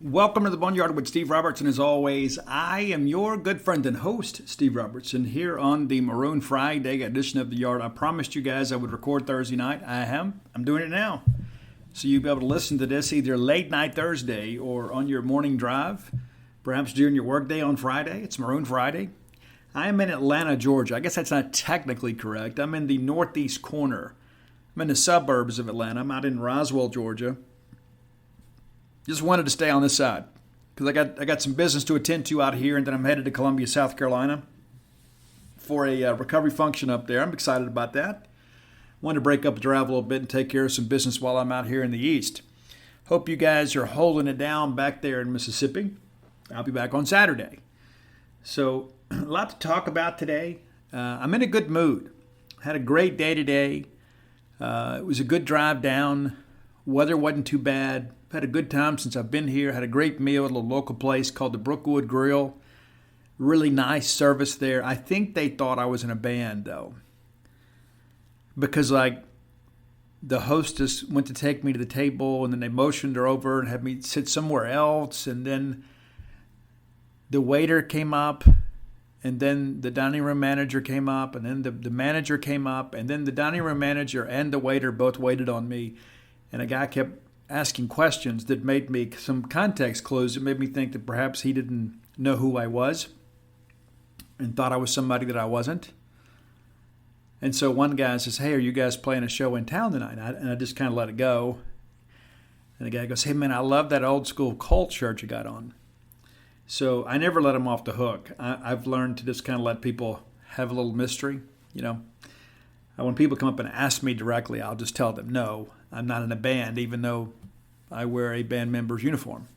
Welcome to the Boneyard with Steve Robertson. As always, I am your good friend and host, Steve Robertson, here on the Maroon Friday edition of The Yard. I promised you guys I would record Thursday night. I am. I'm doing it now. So you'll be able to listen to this either late night Thursday or on your morning drive, perhaps during your workday on Friday. It's Maroon Friday. I am in Atlanta, Georgia. I guess that's not technically correct. I'm in the northeast corner. I'm in the suburbs of Atlanta. I'm out in Roswell, Georgia. Just wanted to stay on this side because I got some business to attend to out here, and then I'm headed to Columbia, South Carolina for a recovery function up there. I'm excited about that. Wanted to break up the drive a little bit and take care of some business while I'm out here in the East. Hope you guys are holding it down back there in Mississippi. I'll be back on Saturday. So a lot to talk about today. I'm in a good mood. Had a great day today. It was a good drive down. Weather wasn't too bad. Had a good time since I've been here. Had a great meal at a local place called the Brookwood Grill. Really nice service there. I think they thought I was in a band, though. Because, the hostess went to take me to the table, and then they motioned her over and had me sit somewhere else. And then the waiter came up, and then the dining room manager came up, and then the manager came up, and then the dining room manager and the waiter both waited on me. And a guy kept asking questions that made me some context clues. It made me think that perhaps he didn't know who I was and thought I was somebody that I wasn't. And so one guy says, "Hey, are you guys playing a show in town tonight?" And I just kind of let it go. And the guy goes, "Hey, man, I love that old school Colt shirt you got on." So I never let him off the hook. I've learned to just kind of let people have a little mystery, When people come up and ask me directly, I'll just tell them, no, I'm not in a band, even though I wear a band member's uniform.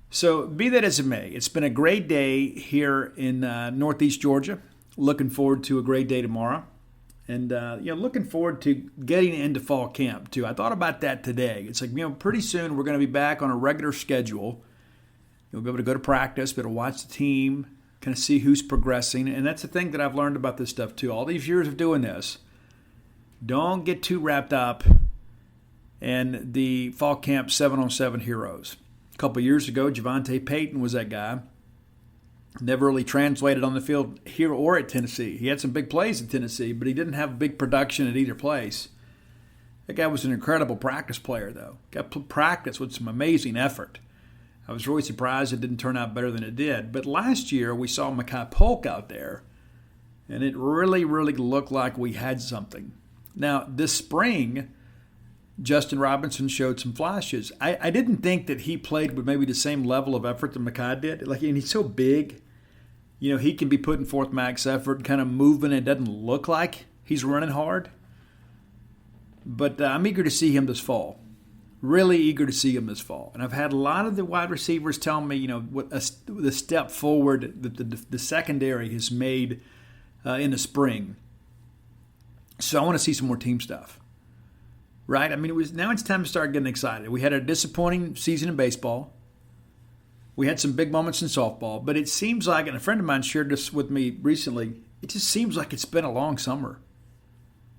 So be that as it may, it's been a great day here in northeast Georgia. Looking forward to a great day tomorrow. And, looking forward to getting into fall camp, too. I thought about that today. It's like, pretty soon we're going to be back on a regular schedule. You'll be able to go to practice, be able to watch the team, kind of see who's progressing. And that's the thing that I've learned about this stuff, too. All these years of doing this, don't get too wrapped up in the fall camp 7-on-7 heroes. A couple years ago, Javante Payton was that guy. Never really translated on the field here or at Tennessee. He had some big plays at Tennessee, but he didn't have big production at either place. That guy was an incredible practice player, though. Got practice with some amazing effort. I was really surprised it didn't turn out better than it did. But last year, we saw Mekhi Polk out there, and it really, really looked like we had something. Now, this spring, Justin Robinson showed some flashes. I didn't think that he played with maybe the same level of effort that Mekhi did. And he's so big. He can be putting forth max effort, kind of moving. It doesn't look like he's running hard. But I'm eager to see him this fall. Really eager to see him this fall. And I've had a lot of the wide receivers tell me, what the step forward that the secondary has made in the spring. So I want to see some more team stuff. Right? Now it's time to start getting excited. We had a disappointing season in baseball. We had some big moments in softball. But it seems like, and a friend of mine shared this with me recently, it just seems like it's been a long summer.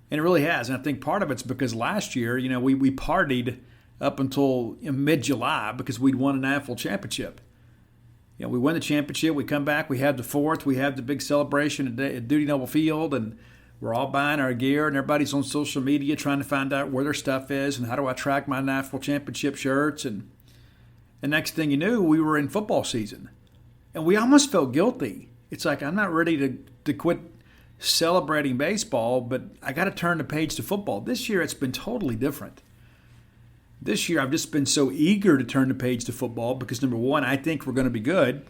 And it really has. And I think part of it's because last year, we partied up until mid-July because we'd won a national championship. We win the championship, we come back, we have the fourth, we have the big celebration at Duty Noble Field, and we're all buying our gear, and everybody's on social media trying to find out where their stuff is and how do I track my national championship shirts. And next thing you knew, we were in football season. And we almost felt guilty. It's like I'm not ready to quit celebrating baseball, but I got to turn the page to football. This year, it's been totally different. This year, I've just been so eager to turn the page to football because, number one, I think we're going to be good.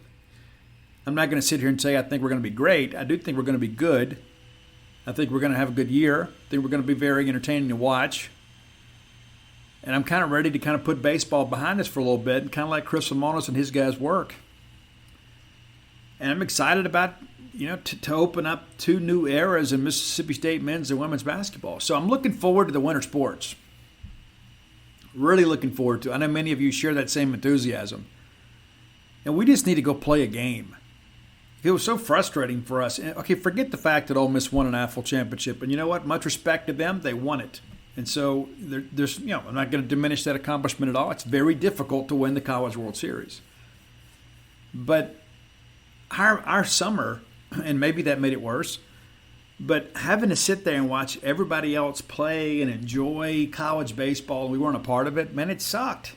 I'm not going to sit here and say I think we're going to be great. I do think we're going to be good. I think we're going to have a good year. I think we're going to be very entertaining to watch. And I'm kind of ready to kind of put baseball behind us for a little bit and kind of let Chris Lemonis and his guys work. And I'm excited about, to open up 2 new eras in Mississippi State men's and women's basketball. So I'm looking forward to the winter sports. Really looking forward to it. I know many of you share that same enthusiasm. And we just need to go play a game. It was so frustrating for us. Okay, forget the fact that Ole Miss won an AFL championship. And you know what? Much respect to them. They won it. And so there's, I'm not going to diminish that accomplishment at all. It's very difficult to win the College World Series. But our summer, and maybe that made it worse, but having to sit there and watch everybody else play and enjoy college baseball, and we weren't a part of it, man, it sucked.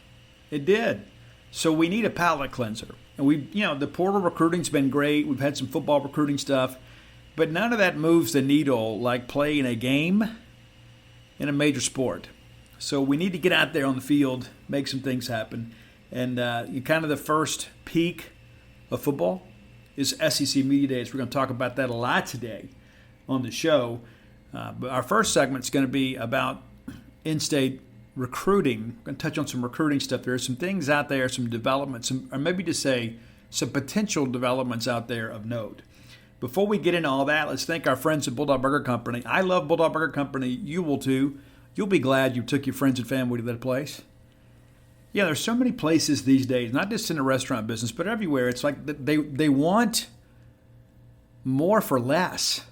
It did. So we need a palate cleanser. And the portal recruiting's been great. We've had some football recruiting stuff, but none of that moves the needle like playing a game in a major sport. So we need to get out there on the field, make some things happen. And kind of the first peak of football is SEC Media Days. We're going to talk about that a lot today on the show. But our first segment is going to be about in-state recruiting. We're going to touch on some recruiting stuff. There are some things out there, some developments, or maybe to say some potential developments out there of note. Before we get into all that, let's thank our friends at Bulldog Burger Company. I love Bulldog Burger Company. You will too. You'll be glad you took your friends and family to that place. Yeah, there's so many places these days, not just in the restaurant business, but everywhere. It's like they want more for less.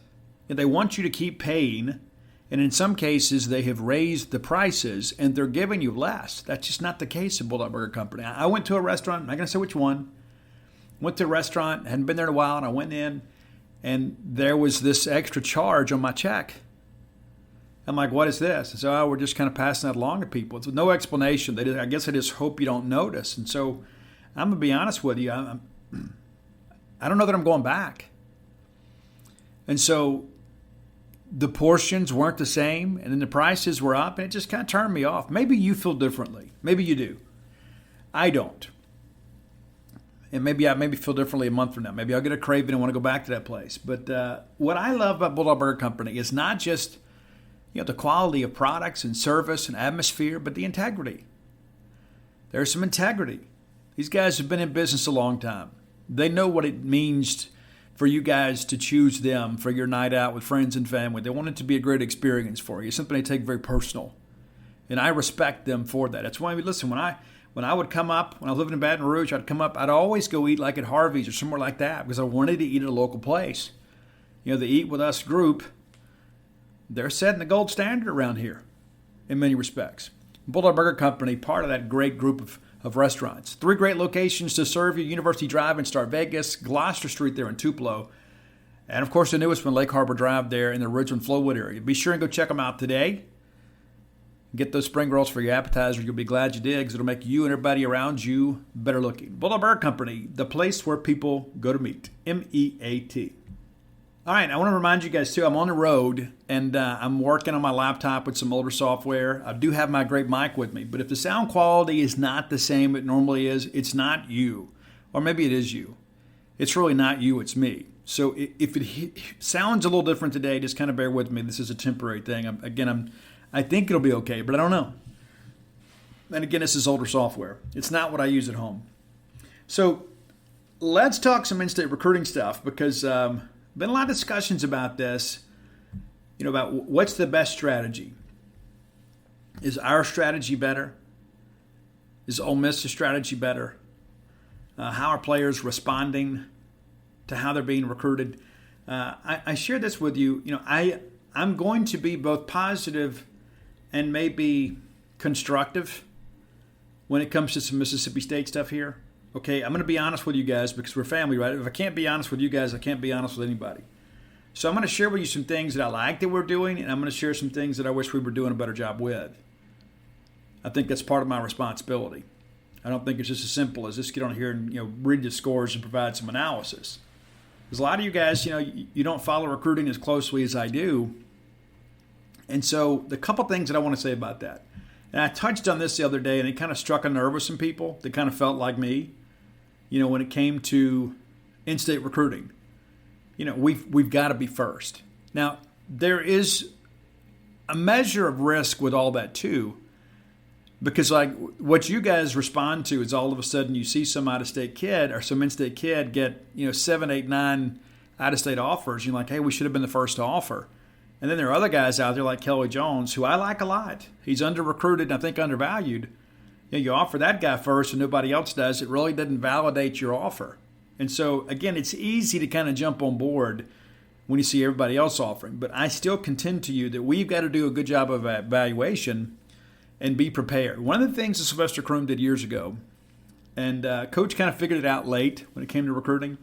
And they want you to keep paying. And in some cases, they have raised the prices and they're giving you less. That's just not the case at Bulldog Burger Company. I went to a restaurant, I'm not going to say which one. Went to a restaurant, hadn't been there in a while, and I went in, and there was this extra charge on my check. I'm like, what is this? And so we're just kind of passing that along to people. It's no explanation. I guess I just hope you don't notice. And so I'm going to be honest with you. I don't know that I'm going back. And so the portions weren't the same, and then the prices were up, and it just kind of turned me off. Maybe you feel differently. Maybe you do. I don't. And maybe I feel differently a month from now. Maybe I'll get a craving and want to go back to that place. But what I love about Bulldog Burger Company is not just the quality of products and service and atmosphere, but the integrity. There's some integrity. These guys have been in business a long time. They know what it means for you guys to choose them for your night out with friends and family. They want it to be a great experience for you, something they take very personal. And I respect them for that. That's why, listen, when I would come up, when I was living in Baton Rouge, I'd always go eat like at Harvey's or somewhere like that because I wanted to eat at a local place. The Eat With Us group, they're setting the gold standard around here in many respects. Bulldog Burger Company, part of that great group of restaurants. 3 great locations to serve you: University Drive in Star Vegas, Gloucester Street there in Tupelo, and of course the newest one, Lake Harbor Drive there in the Ridgeland-Flowood area. Be sure and go check them out today. Get those spring rolls for your appetizer. You'll be glad you did because it'll make you and everybody around you better looking. Bulldog Burger Company, the place where people go to meet. MEAT. All right, I want to remind you guys, too, I'm on the road, and I'm working on my laptop with some older software. I do have my great mic with me, but if the sound quality is not the same it normally is, it's not you. Or maybe it is you. It's really not you, it's me. So if it sounds a little different today, just kind of bear with me. This is a temporary thing. I think it'll be okay, but I don't know. And again, this is older software. It's not what I use at home. So let's talk some in-state recruiting stuff because been a lot of discussions about this, about what's the best strategy. Is our strategy better? Is Ole Miss's strategy better? How are players responding to how they're being recruited? I share this with you. I'm going to be both positive and maybe constructive when it comes to some Mississippi State stuff here. Okay, I'm going to be honest with you guys because we're family, right? If I can't be honest with you guys, I can't be honest with anybody. So I'm going to share with you some things that I like that we're doing, and I'm going to share some things that I wish we were doing a better job with. I think that's part of my responsibility. I don't think it's just as simple as just get on here and read the scores and provide some analysis. Because a lot of you guys, you don't follow recruiting as closely as I do. And so the couple things that I want to say about that. And I touched on this the other day, and it kind of struck a nerve with some people that kind of felt like me, when it came to in-state recruiting. We've got to be first. Now, there is a measure of risk with all that too, because what you guys respond to is all of a sudden you see some out-of-state kid or some in-state kid get 7, 8, 9 out-of-state offers. You're like, hey, we should have been the first to offer. And then there are other guys out there like Kelly Jones, who I like a lot. He's under-recruited and I think undervalued. You offer that guy first and nobody else does, it really doesn't validate your offer. And so, again, it's easy to kind of jump on board when you see everybody else offering. But I still contend to you that we've got to do a good job of evaluation and be prepared. One of the things that Sylvester Croom did years ago, and Coach kind of figured it out late when it came to recruiting.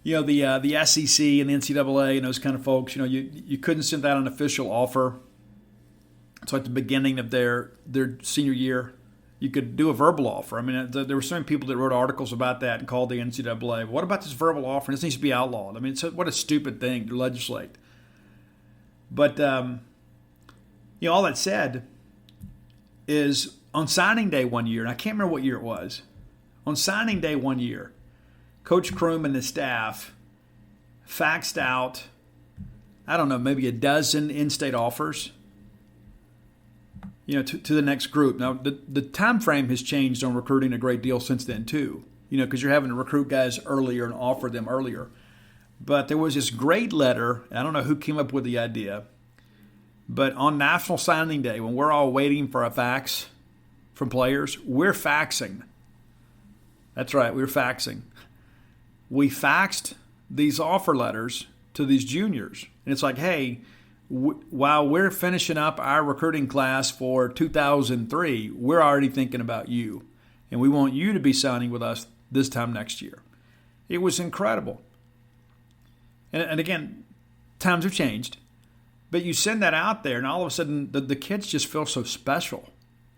The SEC and the NCAA and those kind of folks, you couldn't send out an official offer. It's like the beginning of their senior year. You could do a verbal offer. I mean, there were so many people that wrote articles about that and called the NCAA. What about this verbal offer? This needs to be outlawed. I mean, what a stupid thing to legislate. But, all that said is on signing day one year, and I can't remember what year it was, on signing day one year, Coach Croom and the staff faxed out, I don't know, maybe a dozen in-state offers, to the next group. Now, the time frame has changed on recruiting a great deal since then, too, because you're having to recruit guys earlier and offer them earlier. But there was this great letter. I don't know who came up with the idea, but on National Signing Day, when we're all waiting for a fax from players, we're faxing. That's right, we're faxing. We faxed these offer letters to these juniors. And it's like, hey, while we're finishing up our recruiting class for 2003, we're already thinking about you. And we want you to be signing with us this time next year. It was incredible. And again, times have changed. But you send that out there, and all of a sudden, the kids just feel so special.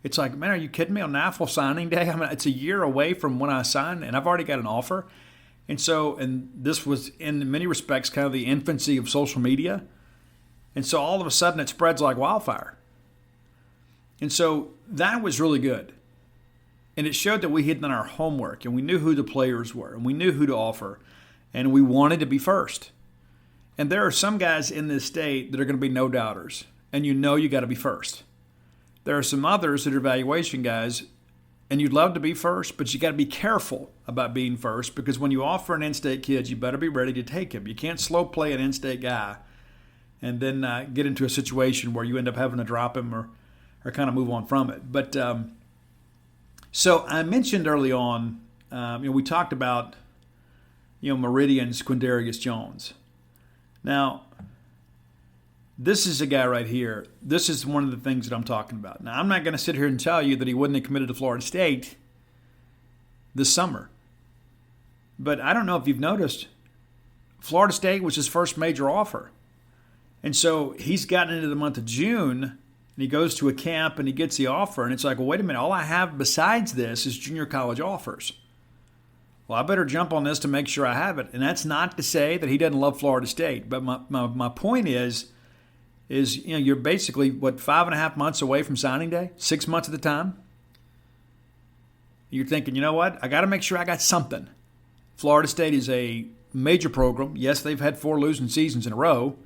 It's like, man, are you kidding me? On National Signing Day? I mean, it's a year away from when I signed, and I've already got an offer. And this was, in many respects, kind of the infancy of social media. And so all of a sudden, it spreads like wildfire. And so that was really good. And it showed that we had done our homework, and we knew who the players were, and we knew who to offer, and we wanted to be first. And there are some guys in this state that are going to be no-doubters, and you got to be first. There are some others that are evaluation guys, and you'd love to be first, but you got to be careful about being first, because when you offer an in-state kid, you better be ready to take him. You can't slow play an in-state guy and then get into a situation where you end up having to drop him or kind of move on from it. But so I mentioned early on, we talked about Meridian's Quindarius Jones. Now, this is a guy right here. This is one of the things that I'm talking about. Now, I'm not going to sit here and tell you that he wouldn't have committed to Florida State this summer. But I don't know if you've noticed, Florida State was his first major offer. And so he's gotten into the month of June, and he goes to a camp and he gets the offer. And it's like, well, wait a minute. All I have besides this is junior college offers. Well, I better jump on this to make sure I have it. And that's not to say that he doesn't love Florida State. But my point is you're basically, 5.5 months away from signing day? 6 months at the time? You're thinking, you know what? I got to make sure I got something. Florida State is a major program. Yes, they've had 4 losing seasons in a row.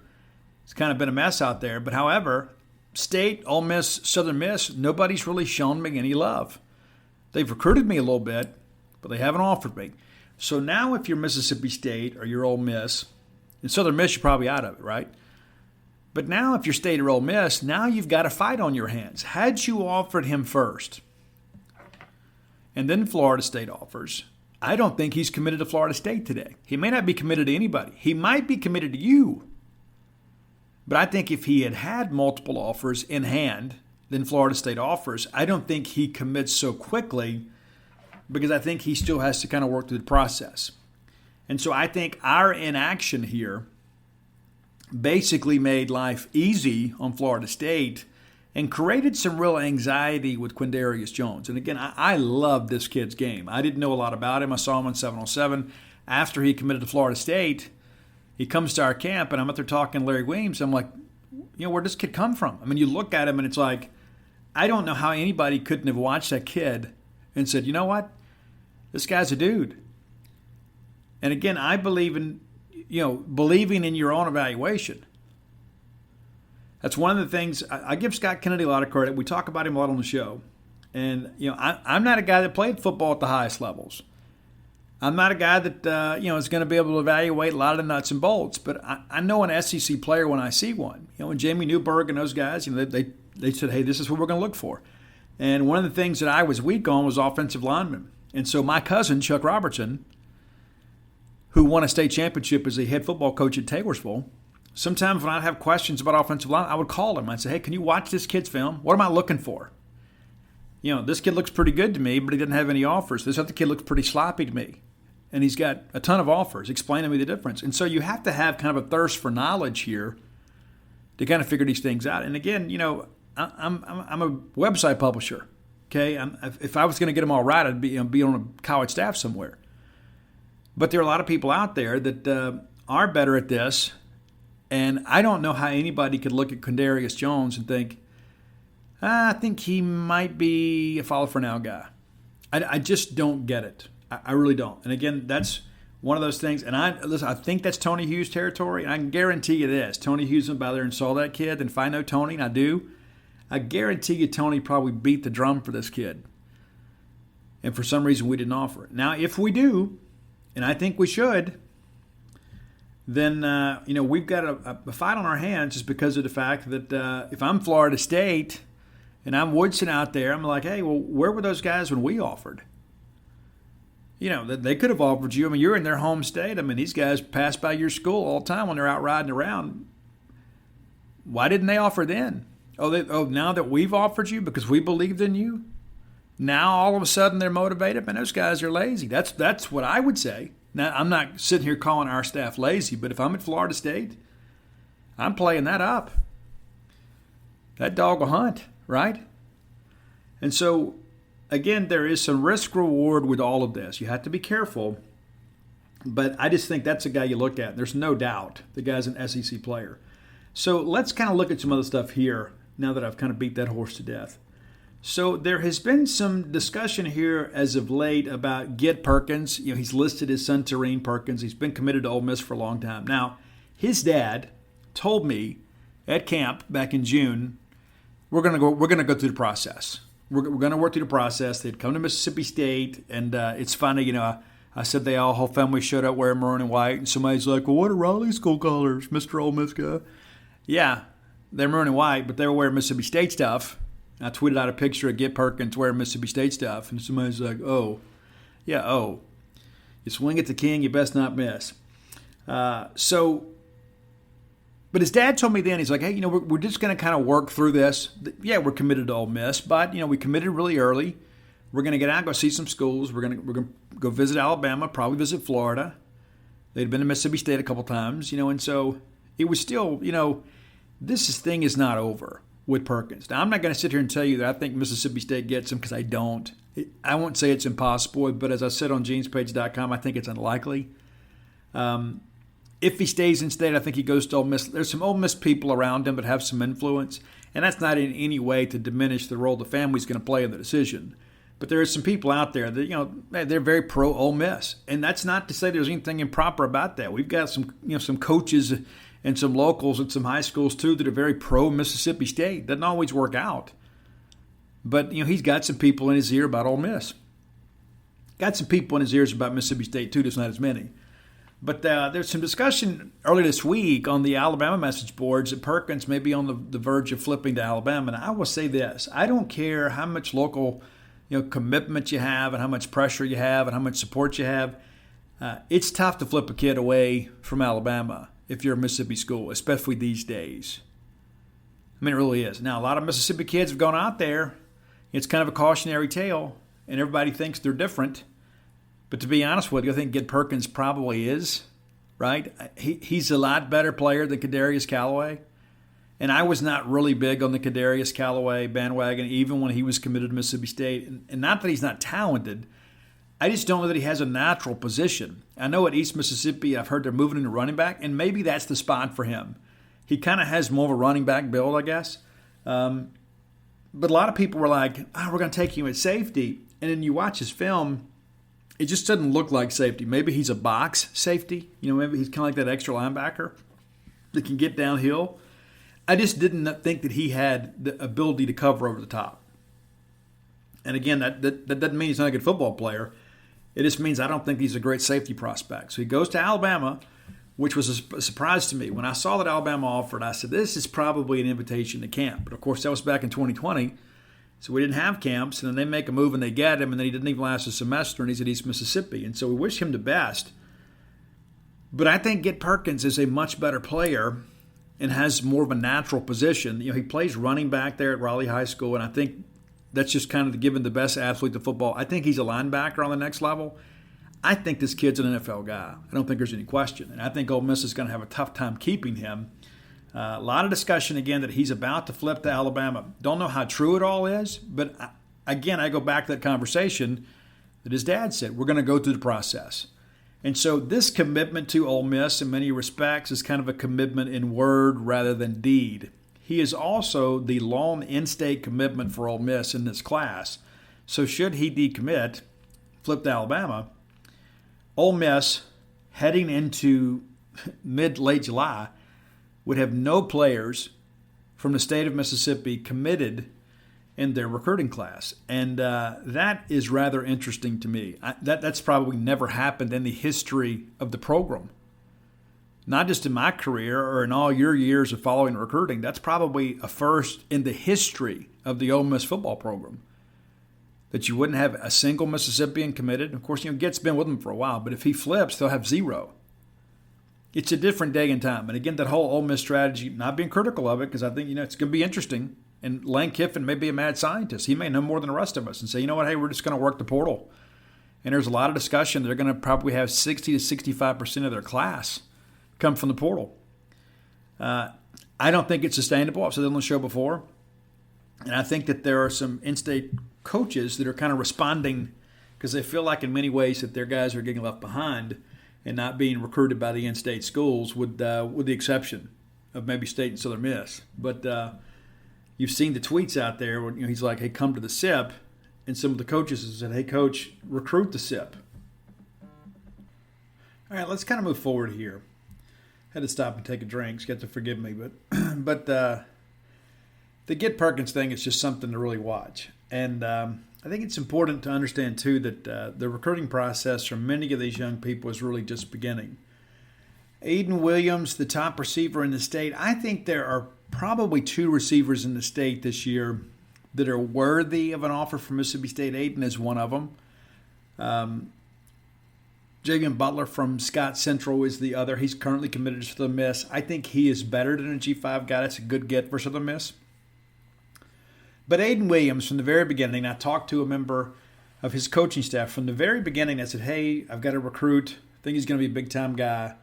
It's kind of been a mess out there. But however, State, Ole Miss, Southern Miss, nobody's really shown me any love. They've recruited me a little bit, but they haven't offered me. So now if you're Mississippi State or you're Ole Miss, in Southern Miss, you're probably out of it, right? But now if you're State or Ole Miss, now you've got a fight on your hands. Had you offered him first, and then Florida State offers, I don't think he's committed to Florida State today. He may not be committed to anybody. He might be committed to you. But I think if he had multiple offers in hand than Florida State offers, I don't think he commits so quickly, because I think he still has to kind of work through the process. And so I think our inaction here basically made life easy on Florida State and created some real anxiety with Quindarius Jones. And again, I love this kid's game. I didn't know a lot about him. I saw him on 707. After he committed to Florida State, he comes to our camp, and I'm out there talking to Larry Williams. I'm like, where'd this kid come from? I mean, you look at him, and it's like, I don't know how anybody couldn't have watched that kid and said, you know what? This guy's a dude. And again, I believe in, believing in your own evaluation. That's one of the things. I give Scott Kennedy a lot of credit. We talk about him a lot on the show. And, I'm not a guy that played football at the highest levels. I'm not a guy that, is going to be able to evaluate a lot of the nuts and bolts. But I know an SEC player when I see one. And Jamie Newberg and those guys, they said, hey, this is what we're going to look for. And one of the things that I was weak on was offensive linemen. And so my cousin, Chuck Robertson, who won a state championship as a head football coach at Taylorsville, sometimes when I'd have questions about offensive line, I would call him. I'd say, hey, can you watch this kid's film? What am I looking for? This kid looks pretty good to me, but he doesn't have any offers. This other kid looks pretty sloppy to me, and he's got a ton of offers. Explain to me the difference. And so you have to have kind of a thirst for knowledge here to kind of figure these things out. And again, I'm a website publisher. Okay, if I was going to get them all right, I'd be on a college staff somewhere. But there are a lot of people out there that are better at this, and I don't know how anybody could look at Quindarius Jones and think, I think he might be a follow for now guy. I just don't get it. I really don't. And again, that's one of those things. And I think that's Tony Hughes' territory. And I can guarantee you this: Tony Hughes went by there and saw that kid. And if I know Tony, and I do, I guarantee you Tony probably beat the drum for this kid. And for some reason, we didn't offer it. Now, if we do, and I think we should, then we've got a fight on our hands just because of the fact that if I'm Florida State and I'm Woodson out there, I'm like, hey, well, where were those guys when we offered? They could have offered you. I mean, you're in their home state. I mean, these guys pass by your school all the time when they're out riding around. Why didn't they offer then? Now that we've offered you because we believed in you, now all of a sudden they're motivated? Man, those guys are lazy. That's what I would say. Now, I'm not sitting here calling our staff lazy, but if I'm at Florida State, I'm playing that up. That dog will hunt, right? And so, again, there is some risk-reward with all of this. You have to be careful, but I just think that's a guy you look at. There's no doubt the guy's an SEC player. So let's kind of look at some other stuff here now that I've kind of beat that horse to death. So there has been some discussion here as of late about Jed Perkins. He's listed his son Tyrine Perkins. He's been committed to Ole Miss for a long time. Now, his dad told me at camp back in June, we're gonna go through the process. We're gonna work through the process. They'd come to Mississippi State, and it's funny, I said whole family showed up wearing maroon and white, and somebody's like, well, what are Raleigh's school colors, Mr. Ole Miss guy? Yeah, they're maroon and white, but they were wearing Mississippi State stuff. I tweeted out a picture of Jed Perkins wearing Mississippi State stuff, and somebody's like, you swing at the king, you best not miss. But his dad told me then, he's like, hey, we're just going to kind of work through this. Yeah, we're committed to Ole Miss, but, we committed really early. We're going to get out, go see some schools. We're going to go visit Alabama, probably visit Florida. They'd been to Mississippi State a couple times, and so it was still, this thing is not over with Perkins. Now, I'm not going to sit here and tell you that I think Mississippi State gets him because I don't. I won't say it's impossible, but as I said on genespage.com, I think it's unlikely. If he stays in state, I think he goes to Ole Miss. There's some Ole Miss people around him that have some influence, and that's not in any way to diminish the role the family's going to play in the decision. But there are some people out there that, they're very pro Ole Miss, and that's not to say there's anything improper about that. We've got some coaches and some locals at some high schools, too, that are very pro-Mississippi State. Doesn't always work out. But, he's got some people in his ear about Ole Miss. Got some people in his ears about Mississippi State, too. There's not as many. But there's some discussion earlier this week on the Alabama message boards that Perkins may be on the verge of flipping to Alabama. And I will say this. I don't care how much local commitment you have and how much pressure you have and how much support you have. It's tough to flip a kid away from Alabama if you're a Mississippi school, especially these days. I mean, it really is. Now, a lot of Mississippi kids have gone out there. It's kind of a cautionary tale, and everybody thinks they're different. But to be honest with you, I think Jed Perkins probably is, right? He's a lot better player than Kadarius Callaway. And I was not really big on the Kadarius Callaway bandwagon, even when he was committed to Mississippi State. And not that he's not talented, I just don't know that he has a natural position. I know at East Mississippi, I've heard they're moving into running back, and maybe that's the spot for him. He kind of has more of a running back build, I guess. But a lot of people were like, we're going to take him at safety. And then you watch his film, it just doesn't look like safety. Maybe he's a box safety. Maybe he's kind of like that extra linebacker that can get downhill. I just didn't think that he had the ability to cover over the top. And again, that doesn't mean he's not a good football player. It just means I don't think he's a great safety prospect. So he goes to Alabama, which was a surprise to me. When I saw that Alabama offered, I said, this is probably an invitation to camp. But, of course, that was back in 2020. So we didn't have camps, and then they make a move and they get him, and then he didn't even last a semester, and he's at East Mississippi. And so we wish him the best. But I think Get Perkins is a much better player and has more of a natural position. He plays running back there at Raleigh High School, and I think that's just kind of given the best athlete to football. I think he's a linebacker on the next level. I think this kid's an NFL guy. I don't think there's any question. And I think Ole Miss is going to have a tough time keeping him. A lot of discussion, again, that he's about to flip to Alabama. Don't know how true it all is, but again, I go back to that conversation that his dad said, we're going to go through the process. And so this commitment to Ole Miss in many respects is kind of a commitment in word rather than deed. He is also the lone in-state commitment for Ole Miss in this class. So should he decommit, flip to Alabama, Ole Miss, heading into mid-late July, would have no players from the state of Mississippi committed in their recruiting class. And that is rather interesting to me. That's probably never happened in the history of the program. Not just in my career or in all your years of following recruiting. That's probably a first in the history of the Ole Miss football program. That you wouldn't have a single Mississippian committed. Of course, Get's been with them for a while, but if he flips, they'll have zero. It's a different day and time. And again, that whole Ole Miss strategy, not being critical of it, because I think it's going to be interesting. And Lane Kiffin may be a mad scientist. He may know more than the rest of us and say, you know what, hey, we're just going to work the portal. And there's a lot of discussion. They're going to probably have 60 to 65% of their class come from the portal. I don't think it's sustainable. I've said that on the show before. And I think that there are some in-state coaches that are kind of responding because they feel like in many ways that their guys are getting left behind and not being recruited by the in-state schools with the exception of maybe State and Southern Miss. But you've seen the tweets out there where he's like, hey, come to the SIP. And some of the coaches have said, hey, coach, recruit the SIP. All right, let's kind of move forward here. Had to stop and take a drink. You got to forgive me. But the Get Perkins thing is just something to really watch. And I think it's important to understand, too, that the recruiting process for many of these young people is really just beginning. Aidan Williams, the top receiver in the state, I think there are probably two receivers in the state this year that are worthy of an offer from Mississippi State. Aidan is one of them. Jaden Butler from Scott Central is the other. He's currently committed to Southern Miss. I think he is better than a G5 guy. That's a good get for Southern Miss. But Aidan Williams, from the very beginning, I talked to a member of his coaching staff from the very beginning. I said, hey, I've got a recruit. I think he's going to be a big-time guy.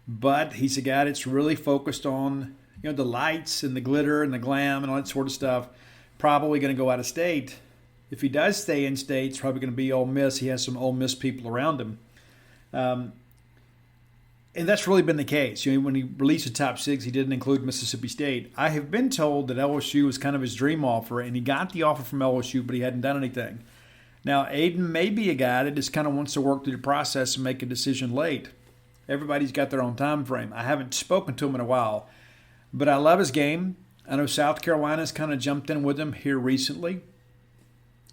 But he's a guy that's really focused on the lights and the glitter and the glam and all that sort of stuff. Probably going to go out of state. If he does stay in state, it's probably going to be Ole Miss. He has some Ole Miss people around him. And that's really been the case. When he released the top six, he didn't include Mississippi State. I have been told that LSU was kind of his dream offer, and he got the offer from LSU, but he hadn't done anything. Now, Aidan may be a guy that just kind of wants to work through the process and make a decision late. Everybody's got their own time frame. I haven't spoken to him in a while, but I love his game. I know South Carolina's kind of jumped in with him here recently.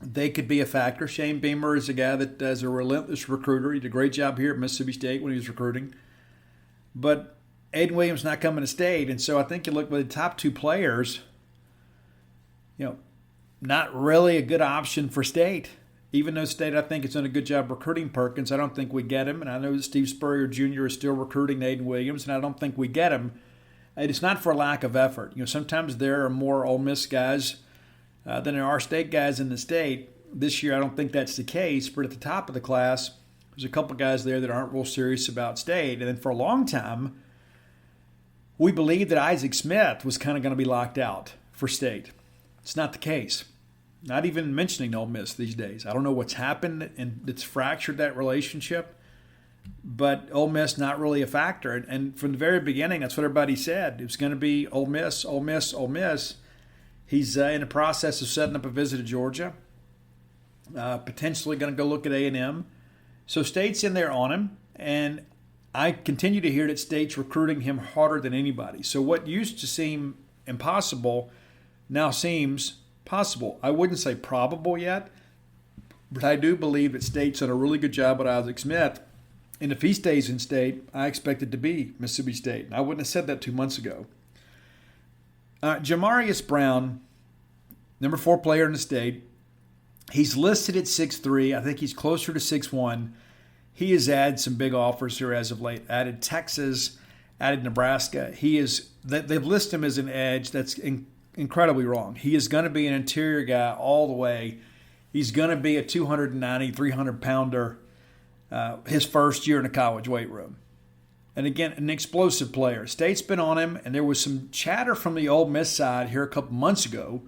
They could be a factor. Shane Beamer is a guy that is a relentless recruiter. He did a great job here at Mississippi State when he was recruiting. But Aidan Williams not coming to state, and so I think you look at the top two players, not really a good option for state. Even though state, I think, has done a good job recruiting Perkins, I don't think we get him. And I know that Steve Spurrier Jr. is still recruiting Aidan Williams, and I don't think we get him. And it's not for lack of effort. Sometimes there are more Ole Miss guys than there are state guys in the state. This year, I don't think that's the case. But at the top of the class, there's a couple guys there that aren't real serious about state. And then for a long time, we believed that Isaac Smith was kind of going to be locked out for state. It's not the case. Not even mentioning Ole Miss these days. I don't know what's happened and it's fractured that relationship. But Ole Miss not really a factor. And from the very beginning, that's what everybody said. It was going to be Ole Miss, Ole Miss, Ole Miss. He's in the process of setting up a visit to Georgia. Potentially going to go look at A&M. So State's in there on him. And I continue to hear that State's recruiting him harder than anybody. So what used to seem impossible now seems possible. I wouldn't say probable yet, but I do believe that State's done a really good job with Isaac Smith. And if he stays in state, I expect it to be Mississippi State. And I wouldn't have said that 2 months ago. Jamarius Brown, number 4 player in the state. He's listed at 6'3". I think he's closer to 6'1". he has added some big offers here as of late. Added Texas, added Nebraska. They've listed him as an edge. That's incredibly wrong. He is going to be an interior guy all the way. He's going to be a 290, 300-pounder his first year in a college weight room. And again, an explosive player. State's been on him, and there was some chatter from the Ole Miss side here a couple months ago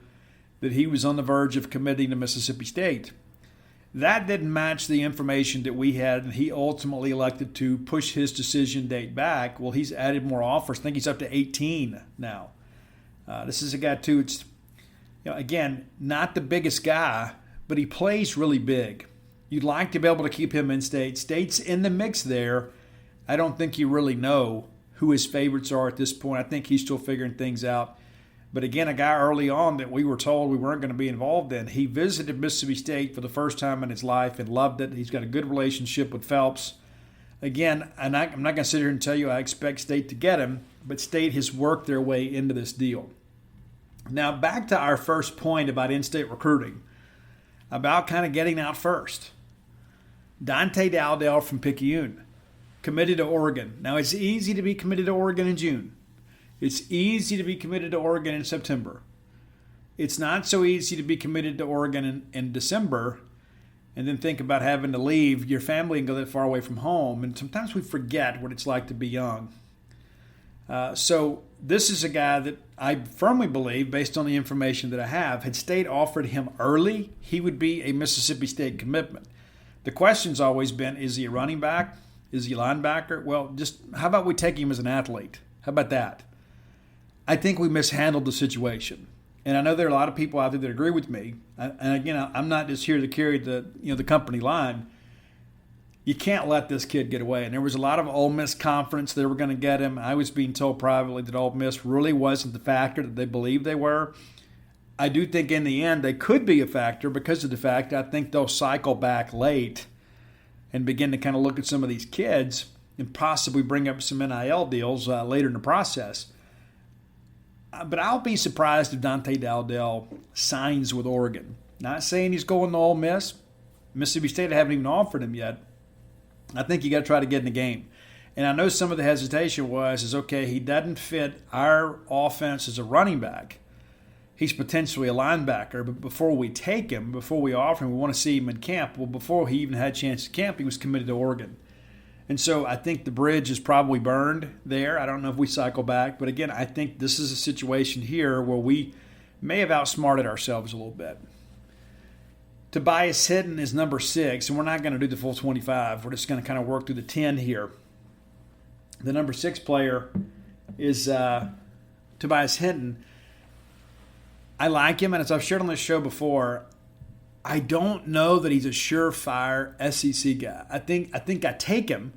that he was on the verge of committing to Mississippi State. That didn't match the information that we had, and he ultimately elected to push his decision date back. Well, he's added more offers. I think he's up to 18 now. This is a guy, too, it's, again, not the biggest guy, but he plays really big. You'd like to be able to keep him in state. State's in the mix there. I don't think you really know who his favorites are at this point. I think he's still figuring things out. But again, a guy early on that we were told we weren't going to be involved in, he visited Mississippi State for the first time in his life and loved it. He's got a good relationship with Phelps. Again, and I'm not going to sit here and tell you I expect State to get him, but State has worked their way into this deal. Now, back to our first point about in-state recruiting, about kind of getting out first. Dante Dowdell from Picayune, committed to Oregon. Now, it's easy to be committed to Oregon in June. It's easy to be committed to Oregon in September. It's not so easy to be committed to Oregon in December and then think about having to leave your family and go that far away from home. And sometimes we forget what it's like to be young. So this is a guy that I firmly believe, based on the information that I have, had State offered him early, he would be a Mississippi State commitment. The question's always been, is he a running back? Is he a linebacker? Well, just how about we take him as an athlete? How about that? I think we mishandled the situation. And I know there are a lot of people out there that agree with me. And again, I'm not just here to carry the company line. You can't let this kid get away. And there was a lot of Ole Miss confidence they were going to get him. I was being told privately that Ole Miss really wasn't the factor that they believed they were. I do think in the end they could be a factor because of the fact I think they'll cycle back late and begin to kind of look at some of these kids and possibly bring up some NIL deals later in the process. But I'll be surprised if Dante Dowdell signs with Oregon. Not saying he's going to Ole Miss. Mississippi State haven't even offered him yet. I think you got to try to get in the game. And I know some of the hesitation is okay, he doesn't fit our offense as a running back. He's potentially a linebacker, but before we take him, before we offer him, we want to see him in camp. Well, before he even had a chance to camp, he was committed to Oregon. And so I think the bridge is probably burned there. I don't know if we cycle back. But again, I think this is a situation here where we may have outsmarted ourselves a little bit. Tobias Hinton is number 6, and we're not going to do the full 25. We're just going to kind of work through the 10 here. The number 6 player is Tobias Hinton. I like him, and as I've shared on this show before, I don't know that he's a surefire SEC guy. I think I take him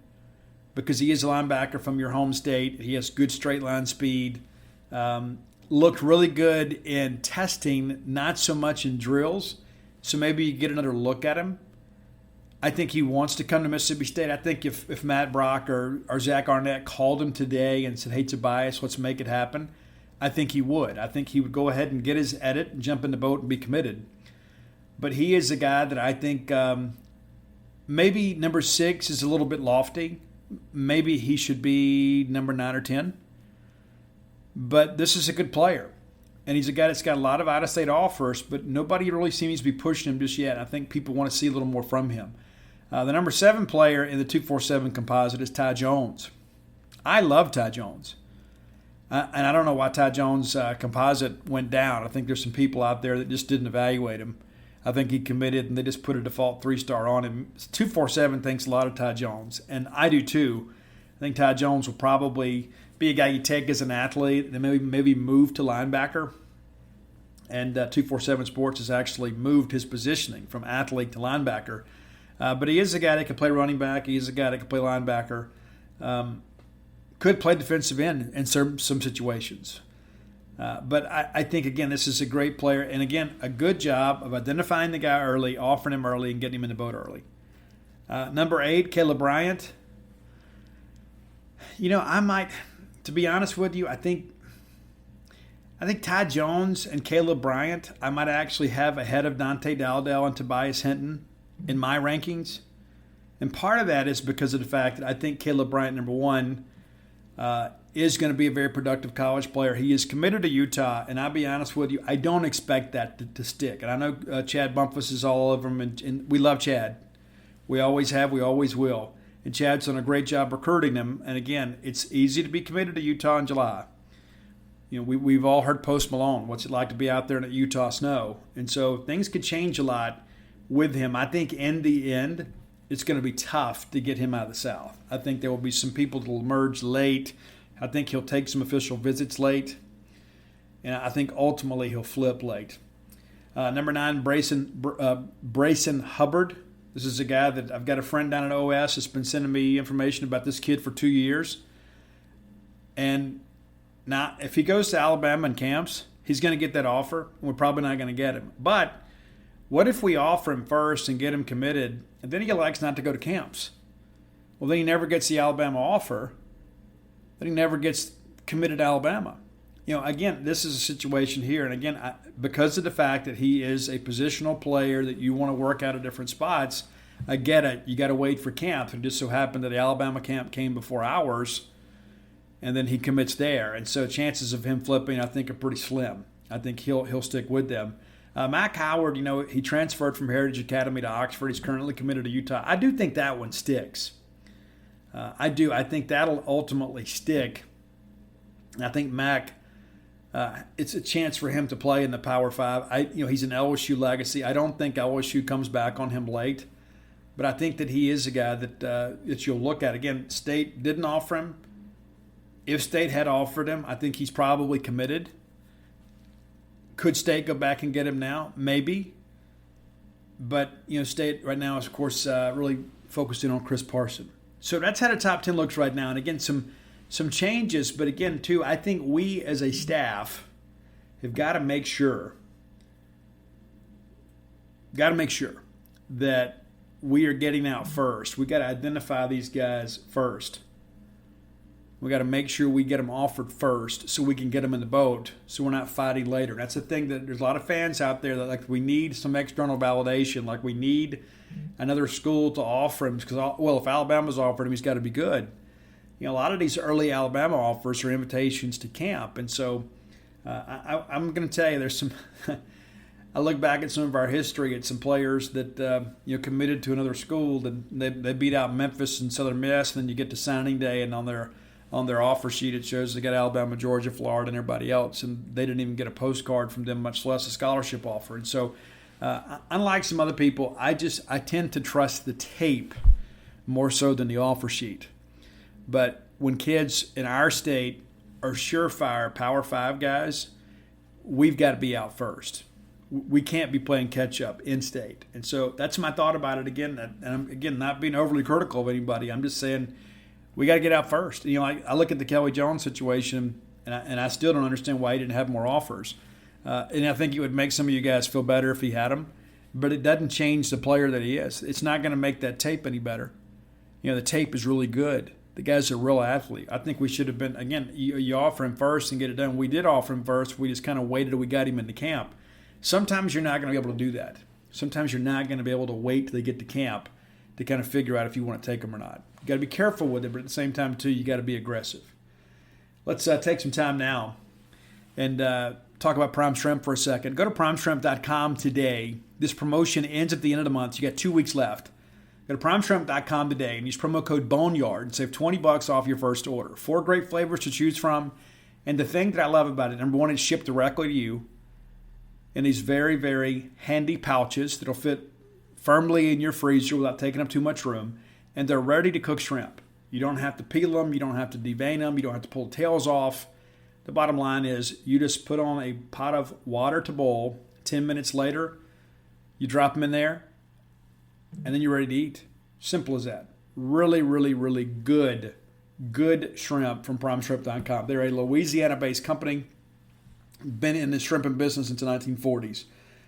because he is a linebacker from your home state. He has good straight line speed. Looked really good in testing, not so much in drills. So maybe you get another look at him. I think he wants to come to Mississippi State. I think if Matt Brock or Zach Arnett called him today and said, hey, Tobias, let's make it happen, I think he would. I think he would go ahead and get his edit and jump in the boat and be committed. But he is a guy that I think maybe number 6 is a little bit lofty. Maybe he should be number 9 or 10. But this is a good player. And he's a guy that's got a lot of out-of-state offers, but nobody really seems to be pushing him just yet. I think people want to see a little more from him. The number 7 player in the 247 composite is Ty Jones. I love Ty Jones. And I don't know why Ty Jones' composite went down. I think there's some people out there that just didn't evaluate him. I think he committed, and they just put a default 3-star on him. 247 thinks a lot of Ty Jones, and I do too. I think Ty Jones will probably be a guy you take as an athlete and maybe move to linebacker. And 247 Sports has actually moved his positioning from athlete to linebacker. But he is a guy that can play running back. He is a guy that can play linebacker. Could play defensive end in some situations. But I think, again, this is a great player. And, again, a good job of identifying the guy early, offering him early, and getting him in the boat early. Number 8, Caleb Bryant. I might, to be honest with you, I think Ty Jones and Caleb Bryant I might actually have ahead of Dante Dowdell and Tobias Hinton in my rankings. And part of that is because of the fact that I think Caleb Bryant, number one, is going to be a very productive college player. He is committed to Utah, and I'll be honest with you, I don't expect that to stick. And I know Chad Bumpus is all over him, and we love Chad. We always have, we always will. And Chad's done a great job recruiting him. And again, it's easy to be committed to Utah in July. You know, we've all heard Post Malone, what's it like to be out there in the Utah snow? And so things could change a lot with him. I think in the end, it's going to be tough to get him out of the South. I think there will be some people that will emerge late. I think he'll take some official visits late. And I think ultimately he'll flip late. Number 9, Brayson Hubbard. This is a guy that I've got a friend down at OS that's been sending me information about this kid for 2 years. And now, if he goes to Alabama and camps, he's going to get that offer. And we're probably not going to get him. But what if we offer him first and get him committed, and then he elects not to go to camps? Well, then he never gets the Alabama offer. Then he never gets committed to Alabama. You know, again, this is a situation here. And again, because of the fact that he is a positional player that you want to work out at different spots, I get it. You got to wait for camp. It just so happened that the Alabama camp came before ours, and then he commits there. And so chances of him flipping, I think, are pretty slim. I think he'll stick with them. Mac Howard, you know, he transferred from Heritage Academy to Oxford. He's currently committed to Utah. I do think that one sticks. I do. I think that'll ultimately stick. I think Mac, it's a chance for him to play in the Power 5. He's an LSU legacy. I don't think LSU comes back on him late, but I think that he is a guy that you'll look at. Again, State didn't offer him. If State had offered him, I think he's probably committed. Could State go back and get him now? Maybe. But, State right now is, of course, really focusing on Chris Parson. So that's how the top 10 looks right now. And, again, some changes. But, again, too, I think we as a staff have got to make sure that we are getting out first. We've got to identify these guys first. We got to make sure we get them offered first so we can get them in the boat so we're not fighting later. That's the thing that there's a lot of fans out there that we need some external validation. Like we need another school to offer him because, if Alabama's offered him, he's got to be good. A lot of these early Alabama offers are invitations to camp. And so I'm going to tell you there's some – I look back at some of our history at some players that, committed to another school. And they beat out Memphis and Southern Miss, and then you get to signing day and on their offer sheet, it shows they got Alabama, Georgia, Florida, and everybody else, and they didn't even get a postcard from them, much less a scholarship offer. And so, unlike some other people, I tend to trust the tape more so than the offer sheet. But when kids in our state are surefire Power 5 guys, we've got to be out first. We can't be playing catch-up in-state. And so that's my thought about it again. And I'm, again, not being overly critical of anybody. I'm just saying – we got to get out first. I look at the Kelly Jones situation, and I still don't understand why he didn't have more offers. And I think it would make some of you guys feel better if he had them. But it doesn't change the player that he is. It's not going to make that tape any better. The tape is really good. The guy's a real athlete. I think we should have been, again, you offer him first and get it done. We did offer him first. We just kind of waited till we got him into camp. Sometimes you're not going to be able to do that. Sometimes you're not going to be able to wait till they get to camp to kind of figure out if you want to take them or not. You got to be careful with it, but at the same time, too, you got to be aggressive. Let's take some time now and talk about Prime Shrimp for a second. Go to primeshrimp.com today. This promotion ends at the end of the month. You got 2 weeks left. Go to primeshrimp.com today and use promo code Boneyard and save $20 off your first order. 4 great flavors to choose from. And the thing that I love about it, number one, it's shipped directly to you in these very, very handy pouches that'll fit firmly in your freezer without taking up too much room, and they're ready to cook shrimp. You don't have to peel them, you don't have to devein them, you don't have to pull the tails off. The bottom line is you just put on a pot of water to boil. 10 minutes later, you drop them in there, and then you're ready to eat. Simple as that. Really, really, really good shrimp from primeshrimp.com. They're a Louisiana-based company, been in the shrimping business since the 1940s.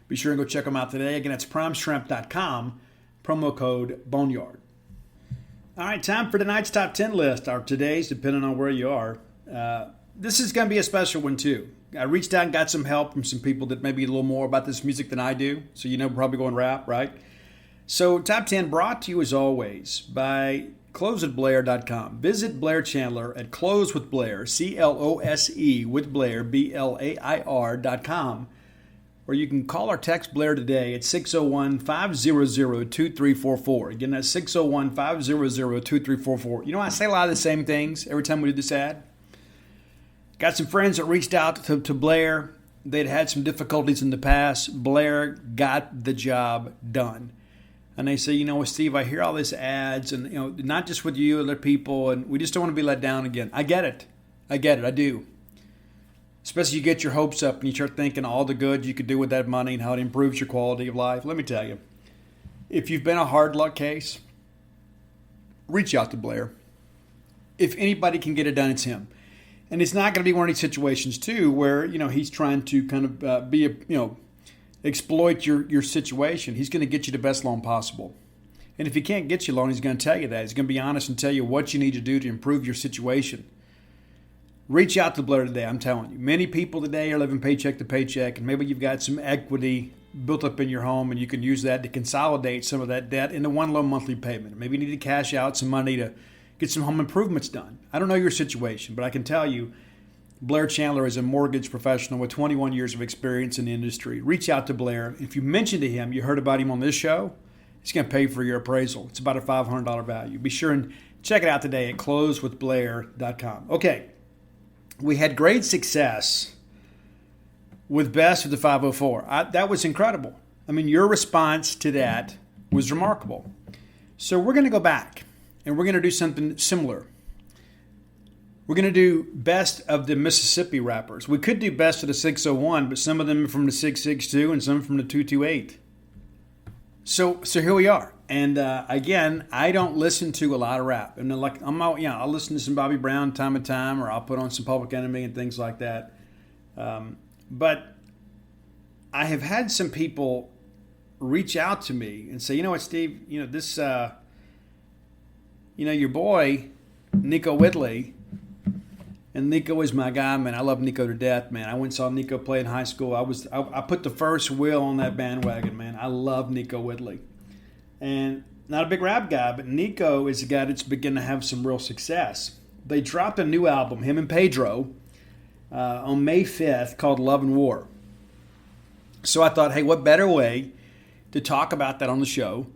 Be sure and go check them out today. Again, that's primeshrimp.com, promo code Boneyard. All right, time for tonight's top 10 list, or today's, depending on where you are. This is going to be a special one, too. I reached out and got some help from some people that maybe a little more about this music than I do. So we're probably going rap, right? So Top 10 brought to you as always by closewithblair.com. Visit Blair Chandler at closewithblair, C-L-O-S-E with Blair, B-L-A-I-R.com. Or you can call or text Blair today at 601-500-2344. Again, that's 601-500-2344. You know, I say a lot of the same things every time we do this ad. Got some friends that reached out to Blair. They'd had some difficulties in the past. Blair got the job done. And they say, you know what, Steve, I hear all these ads, and not just with you, other people, and we just don't want to be let down again. I get it. I do. Especially you get your hopes up and you start thinking all the good you could do with that money and how it improves your quality of life. Let me tell you, if you've been a hard luck case, reach out to Blair. If anybody can get it done, it's him. And it's not going to be one of these situations, too, where, he's trying to kind of exploit your situation. He's going to get you the best loan possible. And if he can't get you a loan, he's going to tell you that. He's going to be honest and tell you what you need to do to improve your situation. Reach out to Blair today, I'm telling you. Many people today are living paycheck to paycheck, and maybe you've got some equity built up in your home, and you can use that to consolidate some of that debt into one low monthly payment. Maybe you need to cash out some money to get some home improvements done. I don't know your situation, but I can tell you Blair Chandler is a mortgage professional with 21 years of experience in the industry. Reach out to Blair. If you mention to him you heard about him on this show, he's going to pay for your appraisal. It's about a $500 value. Be sure and check it out today at closewithblair.com. Okay, we had great success with Best of the 504. That was incredible. I mean, your response to that was remarkable. So we're going to go back, and we're going to do something similar. We're going to do Best of the Mississippi rappers. We could do Best of the 601, but some of them are from the 662 and some from the 228. So here we are. And again, I don't listen to a lot of rap. And I'll listen to some Bobby Brown time to time, or I'll put on some Public Enemy and things like that. But I have had some people reach out to me and say, you know what, Steve, this, your boy, Nico Whitley. And Nico is my guy, man. I love Nico to death, man. I went and saw Nico play in high school. I put the first wheel on that bandwagon, man. I love Nico Whitley. And not a big rap guy, but Nico is a guy that's beginning to have some real success. They dropped a new album, him and Pedro, on May 5th called Love and War. So I thought, hey, what better way to talk about that on the show?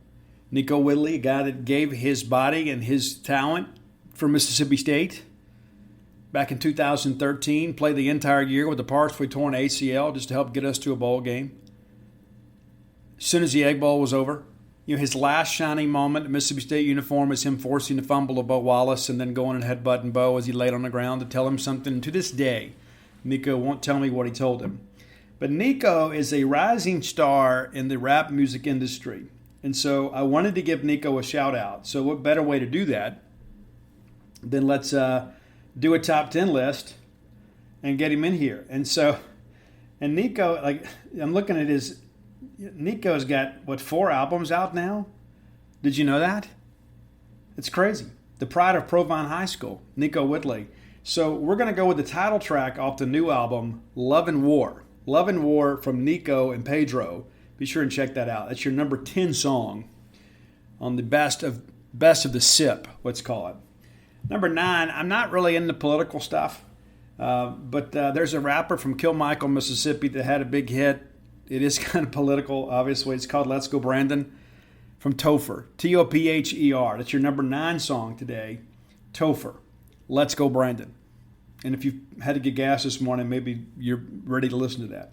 Nico Whitley, a guy that gave his body and his talent for Mississippi State. Back in 2013, played the entire year with a partially torn ACL just to help get us to a bowl game. As soon as the Egg Bowl was over, his last shining moment in Mississippi State uniform was him forcing the fumble of Bo Wallace and then going and headbutting Bo as he laid on the ground to tell him something. And to this day, Nico won't tell me what he told him. But Nico is a rising star in the rap music industry. And so I wanted to give Nico a shout out. So what better way to do that than let's do a top 10 list and get him in here. And Nico, I'm looking at Nico's got, 4 albums out now? Did you know that? It's crazy. The pride of Provine High School, Nico Whitley. So we're going to go with the title track off the new album, Love and War. Love and War from Nico and Pedro. Be sure and check that out. That's your number 10 song on the best of the SIP, let's call it. Number 9, I'm not really into political stuff, but there's a rapper from Kilmichael, Mississippi that had a big hit. It is kind of political, obviously. It's called Let's Go Brandon from Topher, Topher. That's your number 9 song today, Topher, Let's Go Brandon. And if you had to get gas this morning, maybe you're ready to listen to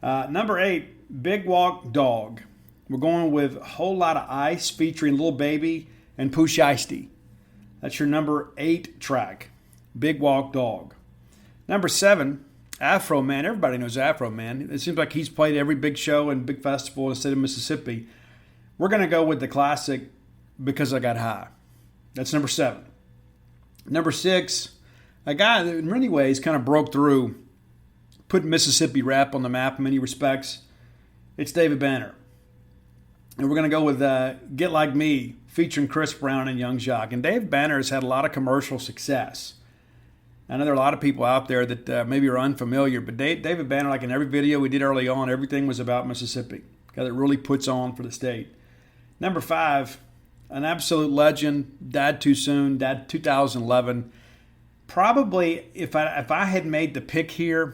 that. Number 8, Big Walk Dog. We're going with a Whole Lot of Ice featuring Lil Baby and Pooh Shiesty. That's your number 8 track, Big Walk Dog. Number 7, Afro Man. Everybody knows Afro Man. It seems like he's played every big show and big festival in the state of Mississippi. We're going to go with the classic, Because I Got High. That's number 7. Number 6, a guy that in many ways kind of broke through, put Mississippi rap on the map in many respects. It's David Banner. And we're going to go with Get Like Me, featuring Chris Brown and Young Jock. And Dave Banner has had a lot of commercial success. I know there are a lot of people out there that maybe are unfamiliar, but David Banner, like in every video we did early on, everything was about Mississippi. Guy that really puts on for the state. Number 5, an absolute legend, died too soon, died 2011. Probably if I had made the pick here,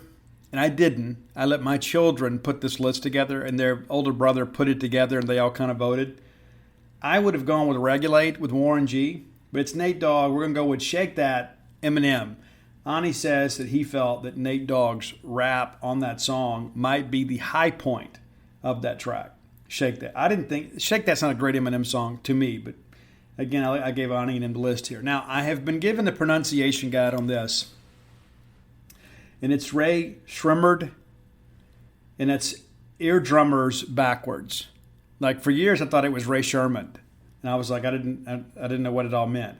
and I didn't, I let my children put this list together, and their older brother put it together, and they all kind of voted. I would have gone with Regulate with Warren G, but it's Nate Dogg. We're going to go with Shake That, Eminem. Ani says that he felt that Nate Dogg's rap on that song might be the high point of that track. Shake That. I didn't think Shake That's not a great Eminem song to me, but again, I gave Ani and him the list here. Now, I have been given the pronunciation guide on this, and it's Ray Shrimmerd, and it's eardrummers backwards. Like for years, I thought it was Ray Sherman, and I was like, I didn't know what it all meant,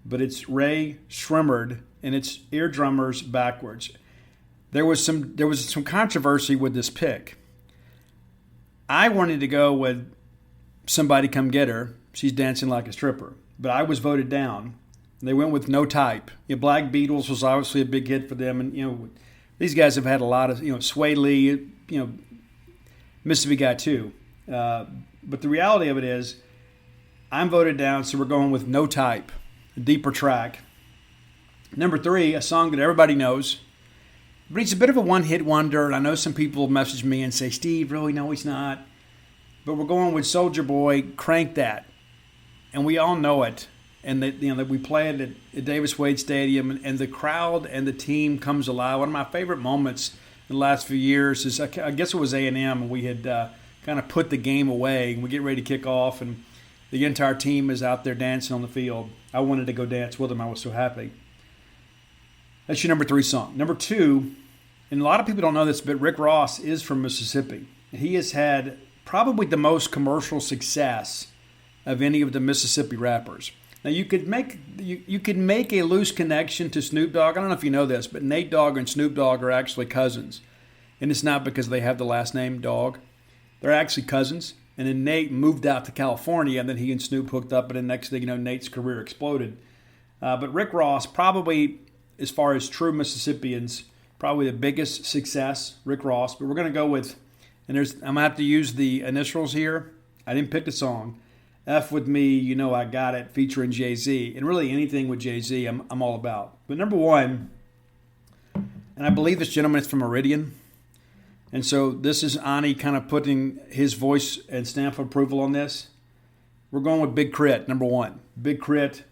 but it's Ray Shrimmerd, and it's eardrummers backwards. There was some controversy with this pick. I wanted to go with Somebody Come Get Her. She's dancing like a stripper, but I was voted down. They went with No Type. Black Beatles was obviously a big hit for them, and these guys have had a lot of Sway Lee, Mississippi Guy too. But the reality of it is, I'm voted down, so we're going with No Type, a deeper track. Number 3, a song that everybody knows, but he's a bit of a one-hit wonder, and I know some people message me and say, Steve, really? No, he's not. But we're going with Soulja Boy, Crank That. And we all know it. And that we play it at Davis Wade Stadium, and the crowd and the team comes alive. One of my favorite moments in the last few years is, I guess it was A&M, and we had kind of put the game away, and we get ready to kick off, and the entire team is out there dancing on the field. I wanted to go dance with them. I was so happy. That's your number 3 song. Number 2, and a lot of people don't know this, but Rick Ross is from Mississippi. He has had probably the most commercial success of any of the Mississippi rappers. Now you could make a loose connection to Snoop Dogg. I don't know if you know this, but Nate Dogg and Snoop Dogg are actually cousins, and it's not because they have the last name Dogg. They're actually cousins. And then Nate moved out to California, and then he and Snoop hooked up, and then next thing you know, Nate's career exploded. But Rick Ross, probably as far as true Mississippians, probably the biggest success, Rick Ross. But we're going to go with, and I'm going to have to use the initials here. I didn't pick the song. F With Me, You Know I Got It, featuring Jay-Z. And really anything with Jay-Z, I'm all about. But number 1, and I believe this gentleman is from Meridian. And so this is Ani kind of putting his voice and stamp of approval on this. We're going with Big Crit, number 1. Big Crit,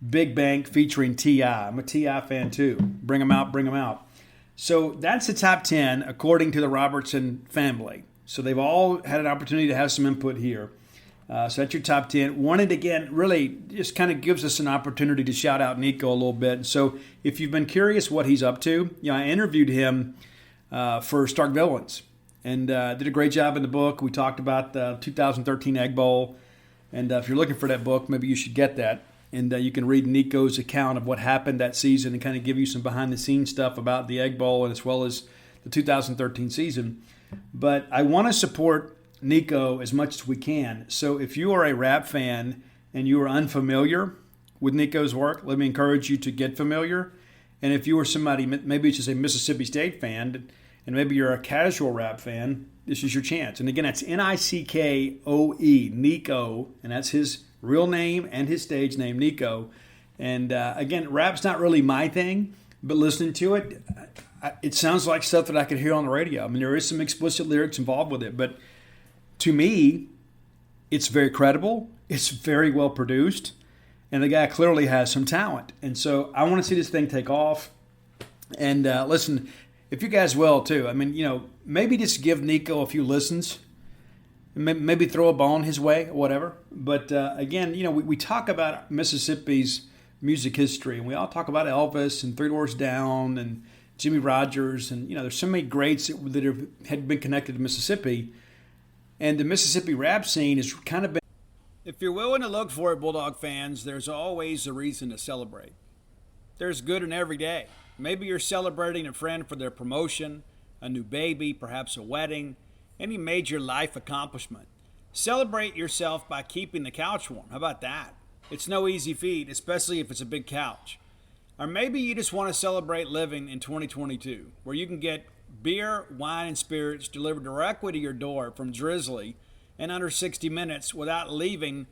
Big Bank, featuring T.I. I'm a T.I. fan too. Bring them out, bring them out. So that's the top 10 according to the Robertson family. So they've all had an opportunity to have some input here. So that's your top 10. Wanted, again, really just kind of gives us an opportunity to shout out Nico a little bit. So if you've been curious what he's up to, I interviewed him for Stark Villains, and did a great job in the book. We talked about the 2013 Egg Bowl, and if you're looking for that book, maybe you should get that. And you can read Nico's account of what happened that season and kind of give you some behind-the-scenes stuff about the Egg Bowl and as well as the 2013 season. But I want to support Nico as much as we can. So if you are a rap fan and you are unfamiliar with Nico's work, let me encourage you to get familiar. And if you are somebody, maybe it's just a Mississippi State fan, and maybe you're a casual rap fan, this is your chance. And again, that's Nicoe, Nico, and that's his real name and his stage name, Nico. And again, rap's not really my thing, but listening to it, it sounds like stuff that I could hear on the radio. I mean, there is some explicit lyrics involved with it, but to me, it's very credible. It's very well produced. And the guy clearly has some talent. And so I want to see this thing take off. And listen, if you guys will too, I mean, maybe just give Nico a few listens. Maybe throw a bone his way or whatever. But again, we talk about Mississippi's music history. And we all talk about Elvis and Three Doors Down and Jimmy Rogers. And, there's so many greats that had been connected to Mississippi. And the Mississippi rap scene has kind of been. If you're willing to look for it, Bulldog fans, there's always a reason to celebrate. There's good in every day. Maybe you're celebrating a friend for their promotion, a new baby, perhaps a wedding, any major life accomplishment. Celebrate yourself by keeping the couch warm. How about that? It's no easy feat, especially if it's a big couch. Or maybe you just want to celebrate living in 2022, where you can get beer, wine, and spirits delivered directly to your door from Drizzly in under 60 minutes without leaving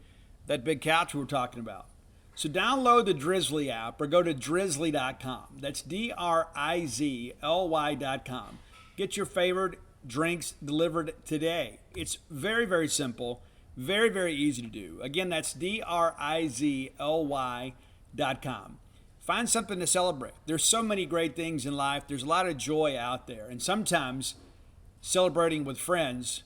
that big couch we were talking about. So download the Drizzly app or go to drizzly.com. That's DRIZLY.com. Get your favorite drinks delivered today. It's very, very simple, very, very easy to do. Again, that's DRIZLY.com. Find something to celebrate. There's so many great things in life. There's a lot of joy out there. And sometimes celebrating with friends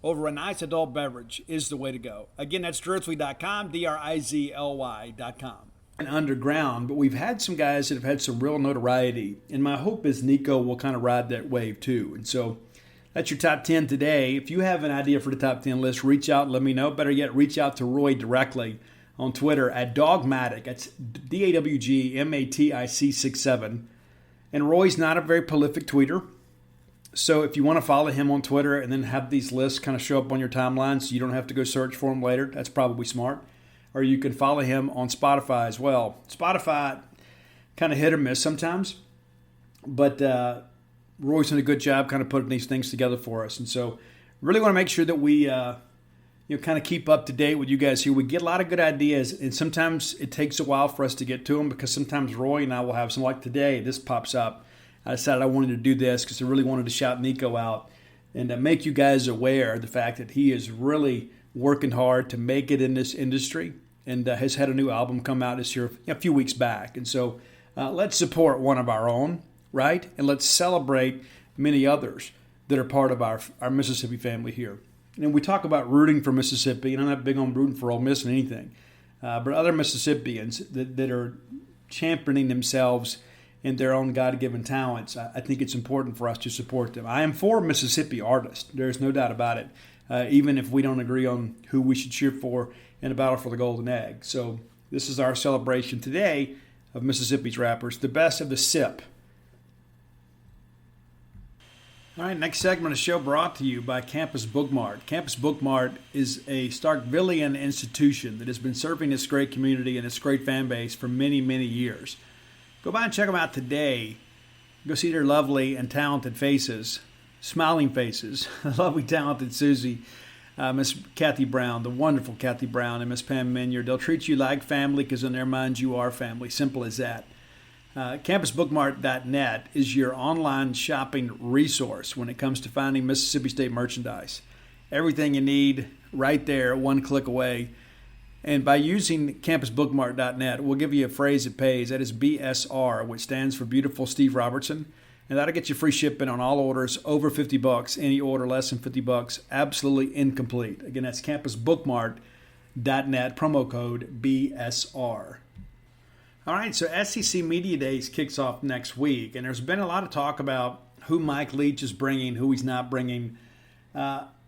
over a nice adult beverage is the way to go. Again, that's drizzly.com, DRIZLY.com. And underground, but we've had some guys that have had some real notoriety. And my hope is Nico will kind of ride that wave too. And so that's your top 10 today. If you have an idea for the top 10 list, reach out and let me know. Better yet, reach out to Roy directly on Twitter at Dogmatic. That's DAWGMATIC67. And Roy's not a very prolific tweeter. So if you want to follow him on Twitter and then have these lists kind of show up on your timeline so you don't have to go search for them later, that's probably smart. Or you can follow him on Spotify as well. Spotify kind of hit or miss sometimes. But Roy's done a good job kind of putting these things together for us. And so really want to make sure that we kind of keep up to date with you guys here. We get a lot of good ideas, and sometimes it takes a while for us to get to them because sometimes Roy and I will have some, like today, this pops up. I decided I wanted to do this because I really wanted to shout Nico out and make you guys aware of the fact that he is really working hard to make it in this industry and has had a new album come out this year a few weeks back. And so let's support one of our own, right? And let's celebrate many others that are part of our Mississippi family here. And we talk about rooting for Mississippi, and I'm not big on rooting for Ole Miss and anything, but other Mississippians that are championing themselves in their own God-given talents, I think it's important for us to support them. I am for Mississippi artists. There's no doubt about it, even if we don't agree on who we should cheer for in a battle for the golden egg. So this is our celebration today of Mississippi's rappers, the best of the SIP. All right, next segment of the show brought to you by Campus Bookmart. Campus Bookmart is a Starkvillian institution that has been serving this great community and this great fan base for many, many years. Go by and check them out today. Go see their lovely and talented faces, smiling faces. Lovely, talented Susie, Miss Kathy Brown, the wonderful Kathy Brown, and Miss Pam Minyard. They'll treat you like family because in their minds you are family. Simple as that. CampusBookmart.net is your online shopping resource when it comes to finding Mississippi State merchandise. Everything you need right there, one click away. And by using CampusBookmart.net, we'll give you a phrase that pays. That is BSR, which stands for Beautiful Steve Robertson. And that'll get you free shipping on all orders over $50. Any order less than $50, absolutely incomplete. Again, that's CampusBookmart.net, promo code BSR. All right, so SEC Media Days kicks off next week. And there's been a lot of talk about who Mike Leach is bringing, who he's not bringing.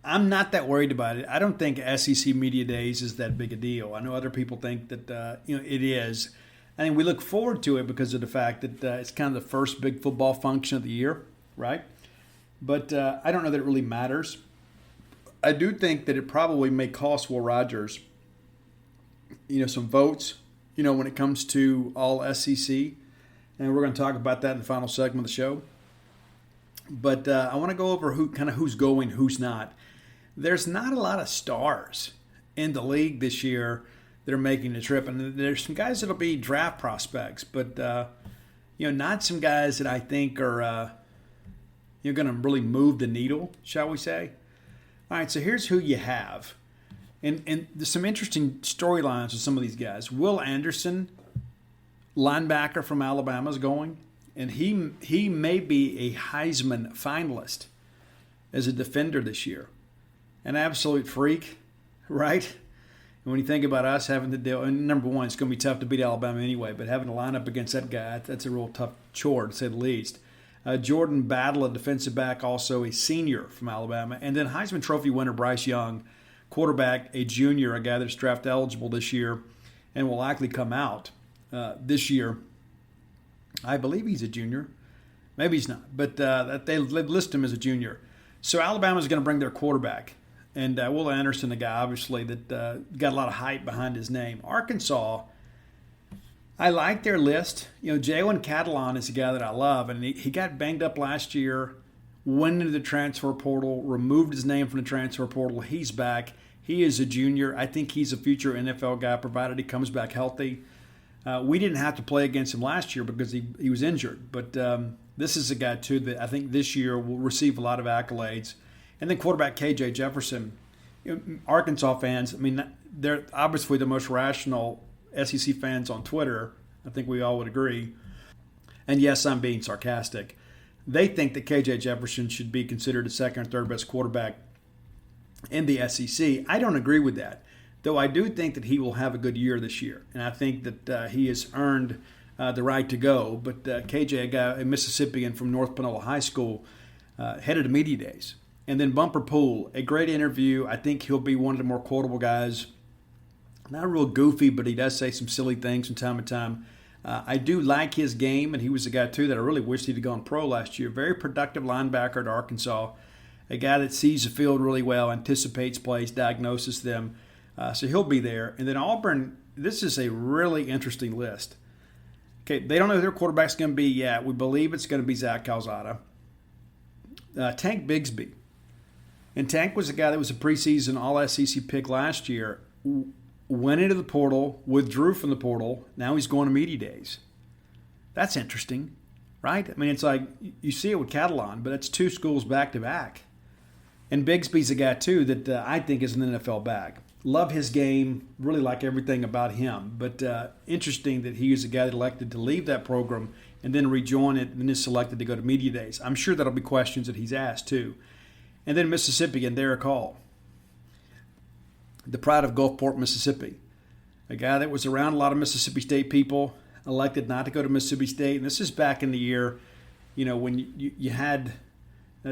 I'm not that worried about it. I don't think SEC Media Days is that big a deal. I know other people think that it is. I think we look forward to it because of the fact that it's kind of the first big football function of the year, right? But I don't know that it really matters. I do think that it probably may cost Will Rogers, some votes, when it comes to all SEC. And we're going to talk about that in the final segment of the show. But I want to go over who's going, who's not. There's not a lot of stars in the league this year that are making the trip. And there's some guys that'll be draft prospects, but, not some guys that I think are going to really move the needle, shall we say. All right, so here's who you have. And there's some interesting storylines with some of these guys. Will Anderson, linebacker from Alabama, is going. And he may be a Heisman finalist as a defender this year. An absolute freak, right? And when you think about us having to deal, and number one, it's going to be tough to beat Alabama anyway, but having to line up against that guy, that's a real tough chore, to say the least. Jordan Battle, a defensive back, also a senior from Alabama. And then Heisman Trophy winner Bryce Young, quarterback, a junior, a guy that's draft eligible this year and will likely come out this year. I believe he's a junior. Maybe he's not, but they list him as a junior. So Alabama's going to bring their quarterback. And Will Anderson, a guy, obviously, that got a lot of hype behind his name. Arkansas, I like their list. Jalen Catalon is a guy that I love, and he got banged up last year went into the transfer portal, removed his name from the transfer portal. He's back. He is a junior. I think he's a future NFL guy, provided he comes back healthy. We didn't have to play against him last year because he was injured. But this is a guy, too, that I think this year will receive a lot of accolades. And then quarterback KJ Jefferson. Arkansas fans, I mean, they're obviously the most rational SEC fans on Twitter. I think we all would agree. And yes, I'm being sarcastic. They think that KJ Jefferson should be considered the second or third best quarterback in the SEC. I don't agree with that, though I do think that he will have a good year this year. And I think that he has earned the right to go. But KJ, a guy, a Mississippian from North Panola High School, headed to media days. And then Bumper Pool, a great interview. I think he'll be one of the more quotable guys. Not real goofy, but he does say some silly things from time to time. I do like his game, and he was a guy, too, that I really wished he'd have gone pro last year. Very productive linebacker at Arkansas. A guy that sees the field really well, anticipates plays, diagnoses them. So he'll be there. And then Auburn, this is a really interesting list. Okay, they don't know who their quarterback's going to be yet. We believe it's going to be Zach Calzada. Tank Bigsby. And Tank was a guy that was a preseason All-SEC pick last year. Went into the portal, withdrew from the portal. Now he's going to media days. That's interesting, right? I mean, it's like you see it with Catalan, but it's two schools back-to-back. And Bigsby's a guy, too, that I think is an NFL back. Love his game, really like everything about him. But interesting that he is a guy that elected to leave that program and then rejoin it and then is selected to go to media days. I'm sure that'll be questions that he's asked, too. And then Mississippi and Derek Hall. The pride of Gulfport, Mississippi. A guy that was around a lot of Mississippi State people, elected not to go to Mississippi State. And this is back in the year, when you had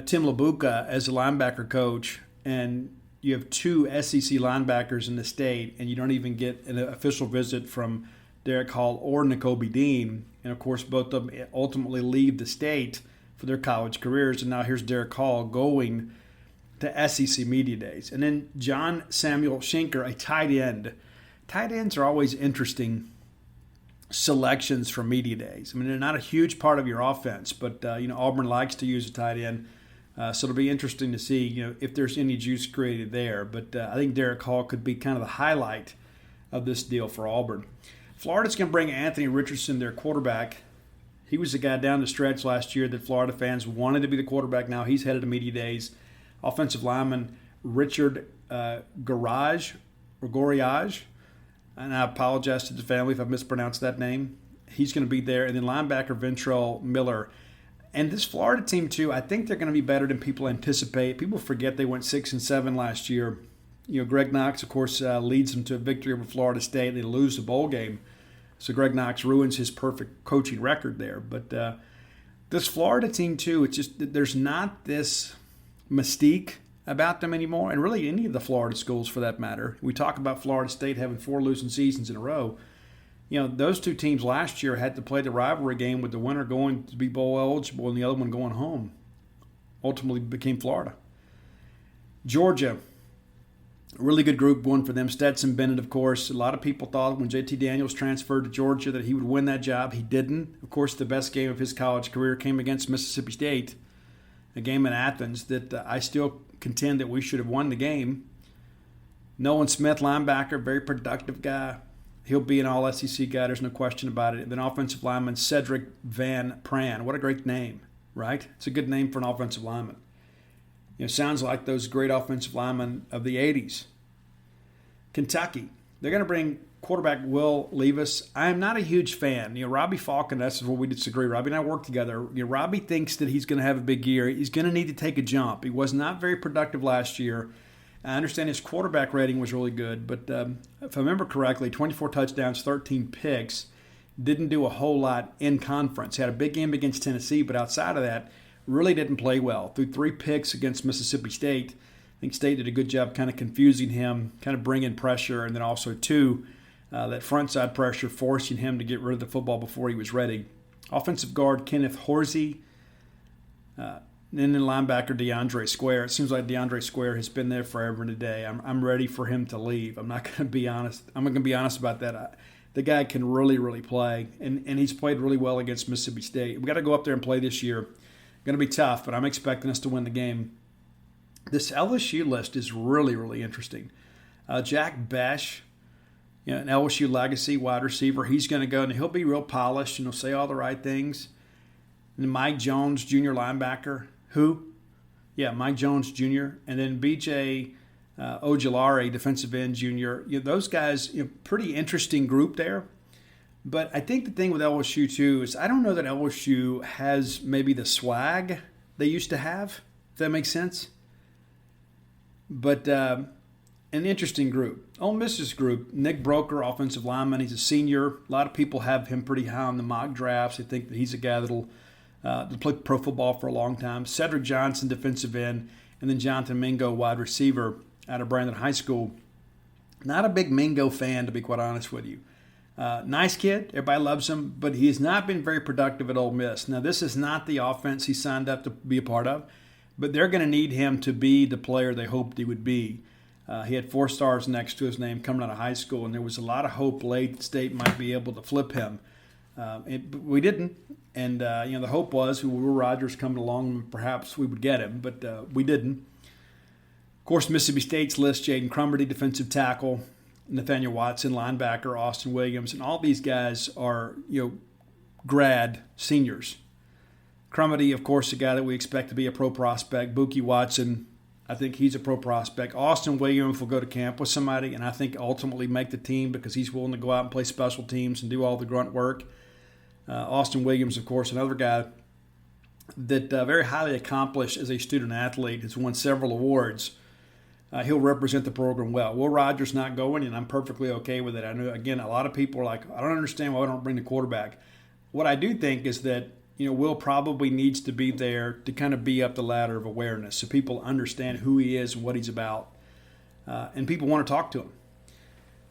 Tim LaBuca as a linebacker coach, and you have two SEC linebackers in the state, and you don't even get an official visit from Derek Hall or N'Kobe Dean. And, of course, both of them ultimately leave the state for their college careers. And now here's Derek Hall going to SEC Media Days. And then John Samuel Schenker, a tight end. Tight ends are always interesting selections for Media Days. I mean, they're not a huge part of your offense, but, Auburn likes to use a tight end. So it'll be interesting to see, if there's any juice created there. But I think Derek Hall could be kind of the highlight of this deal for Auburn. Florida's going to bring Anthony Richardson, their quarterback. He was the guy down the stretch last year that Florida fans wanted to be the quarterback. Now he's headed to Media Days. Offensive lineman Richard Goriage, and I apologize to the family if I mispronounced that name. He's going to be there. And then linebacker Ventrell Miller. And this Florida team, too, I think they're going to be better than people anticipate. People forget they went 6-7 last year. Greg Knox, of course, leads them to a victory over Florida State. They lose the bowl game. So Greg Knox ruins his perfect coaching record there. But this Florida team, too, it's just there's not this mystique about them anymore, and really any of the Florida schools for that matter. We talk about Florida State having 4 losing seasons in a row. Those two teams last year had to play the rivalry game with the winner going to be bowl eligible and the other one going home. Ultimately became Florida. Georgia, a really good group one for them. Stetson Bennett, of course. A lot of people thought when JT Daniels transferred to Georgia that he would win that job. He didn't. Of course, the best game of his college career came against Mississippi State, a game in Athens that I still contend that we should have won the game. Nolan Smith, linebacker, very productive guy. He'll be an all-SEC guy. There's no question about it. And then offensive lineman Cedric Van Pran. What a great name, right? It's a good name for an offensive lineman. Sounds like those great offensive linemen of the 80s. Kentucky. They're going to bring quarterback Will Levis. I am not a huge fan. Robbie Falcon, that's where we disagree. Robbie and I work together. Robbie thinks that he's going to have a big year. He's going to need to take a jump. He was not very productive last year. I understand his quarterback rating was really good, but if I remember correctly, 24 touchdowns, 13 picks, didn't do a whole lot in conference. He had a big game against Tennessee, but outside of that, really didn't play well. Threw 3 picks against Mississippi State. I think State did a good job kind of confusing him, kind of bringing pressure, and then also, too, that front side pressure forcing him to get rid of the football before he was ready. Offensive guard Kenneth Horsey, and then linebacker DeAndre Square. It seems like DeAndre Square has been there forever and a day. I'm ready for him to leave. I'm not going to be honest. I'm going to be honest about that. The guy can really, really play, and he's played really well against Mississippi State. We got to go up there and play this year. Going to be tough, but I'm expecting us to win the game. This LSU list is really, really interesting. Jack Besh, an LSU legacy wide receiver, he's going to go, and he'll be real polished, and he'll say all the right things. And Mike Jones, junior linebacker. Who? Yeah, Mike Jones, Jr. And then B.J. Ojulari, defensive end, junior. Those guys, pretty interesting group there. But I think the thing with LSU, too, is I don't know that LSU has maybe the swag they used to have, if that makes sense. But an interesting group. Ole Miss's group, Nick Broker, offensive lineman. He's a senior. A lot of people have him pretty high on the mock drafts. They think that he's a guy that'll play pro football for a long time. Cedric Johnson, defensive end. And then Jonathan Mingo, wide receiver out of Brandon High School. Not a big Mingo fan, to be quite honest with you. Nice kid. Everybody loves him. But he has not been very productive at Ole Miss. Now, this is not the offense he signed up to be a part of. But they're going to need him to be the player they hoped he would be. He had 4 stars next to his name coming out of high school, and there was a lot of hope late State might be able to flip him. But we didn't. And, the hope was Will Rogers coming along, perhaps we would get him, but we didn't. Of course, Mississippi State's list, Jaden Crumberty, defensive tackle, Nathaniel Watson, linebacker, Austin Williams, and all these guys are, grad seniors. Crumberty, of course, a guy that we expect to be a pro prospect. Buki Watson, I think he's a pro prospect. Austin Williams will go to camp with somebody, and I think ultimately make the team because he's willing to go out and play special teams and do all the grunt work. Austin Williams, of course, another guy that very highly accomplished as a student athlete, has won several awards. He'll represent the program well. Will Rogers not going, and I'm perfectly okay with it. I know, again, a lot of people are like, I don't understand why we don't bring the quarterback. What I do think is that Will probably needs to be there to kind of be up the ladder of awareness so people understand who he is and what he's about. And people want to talk to him.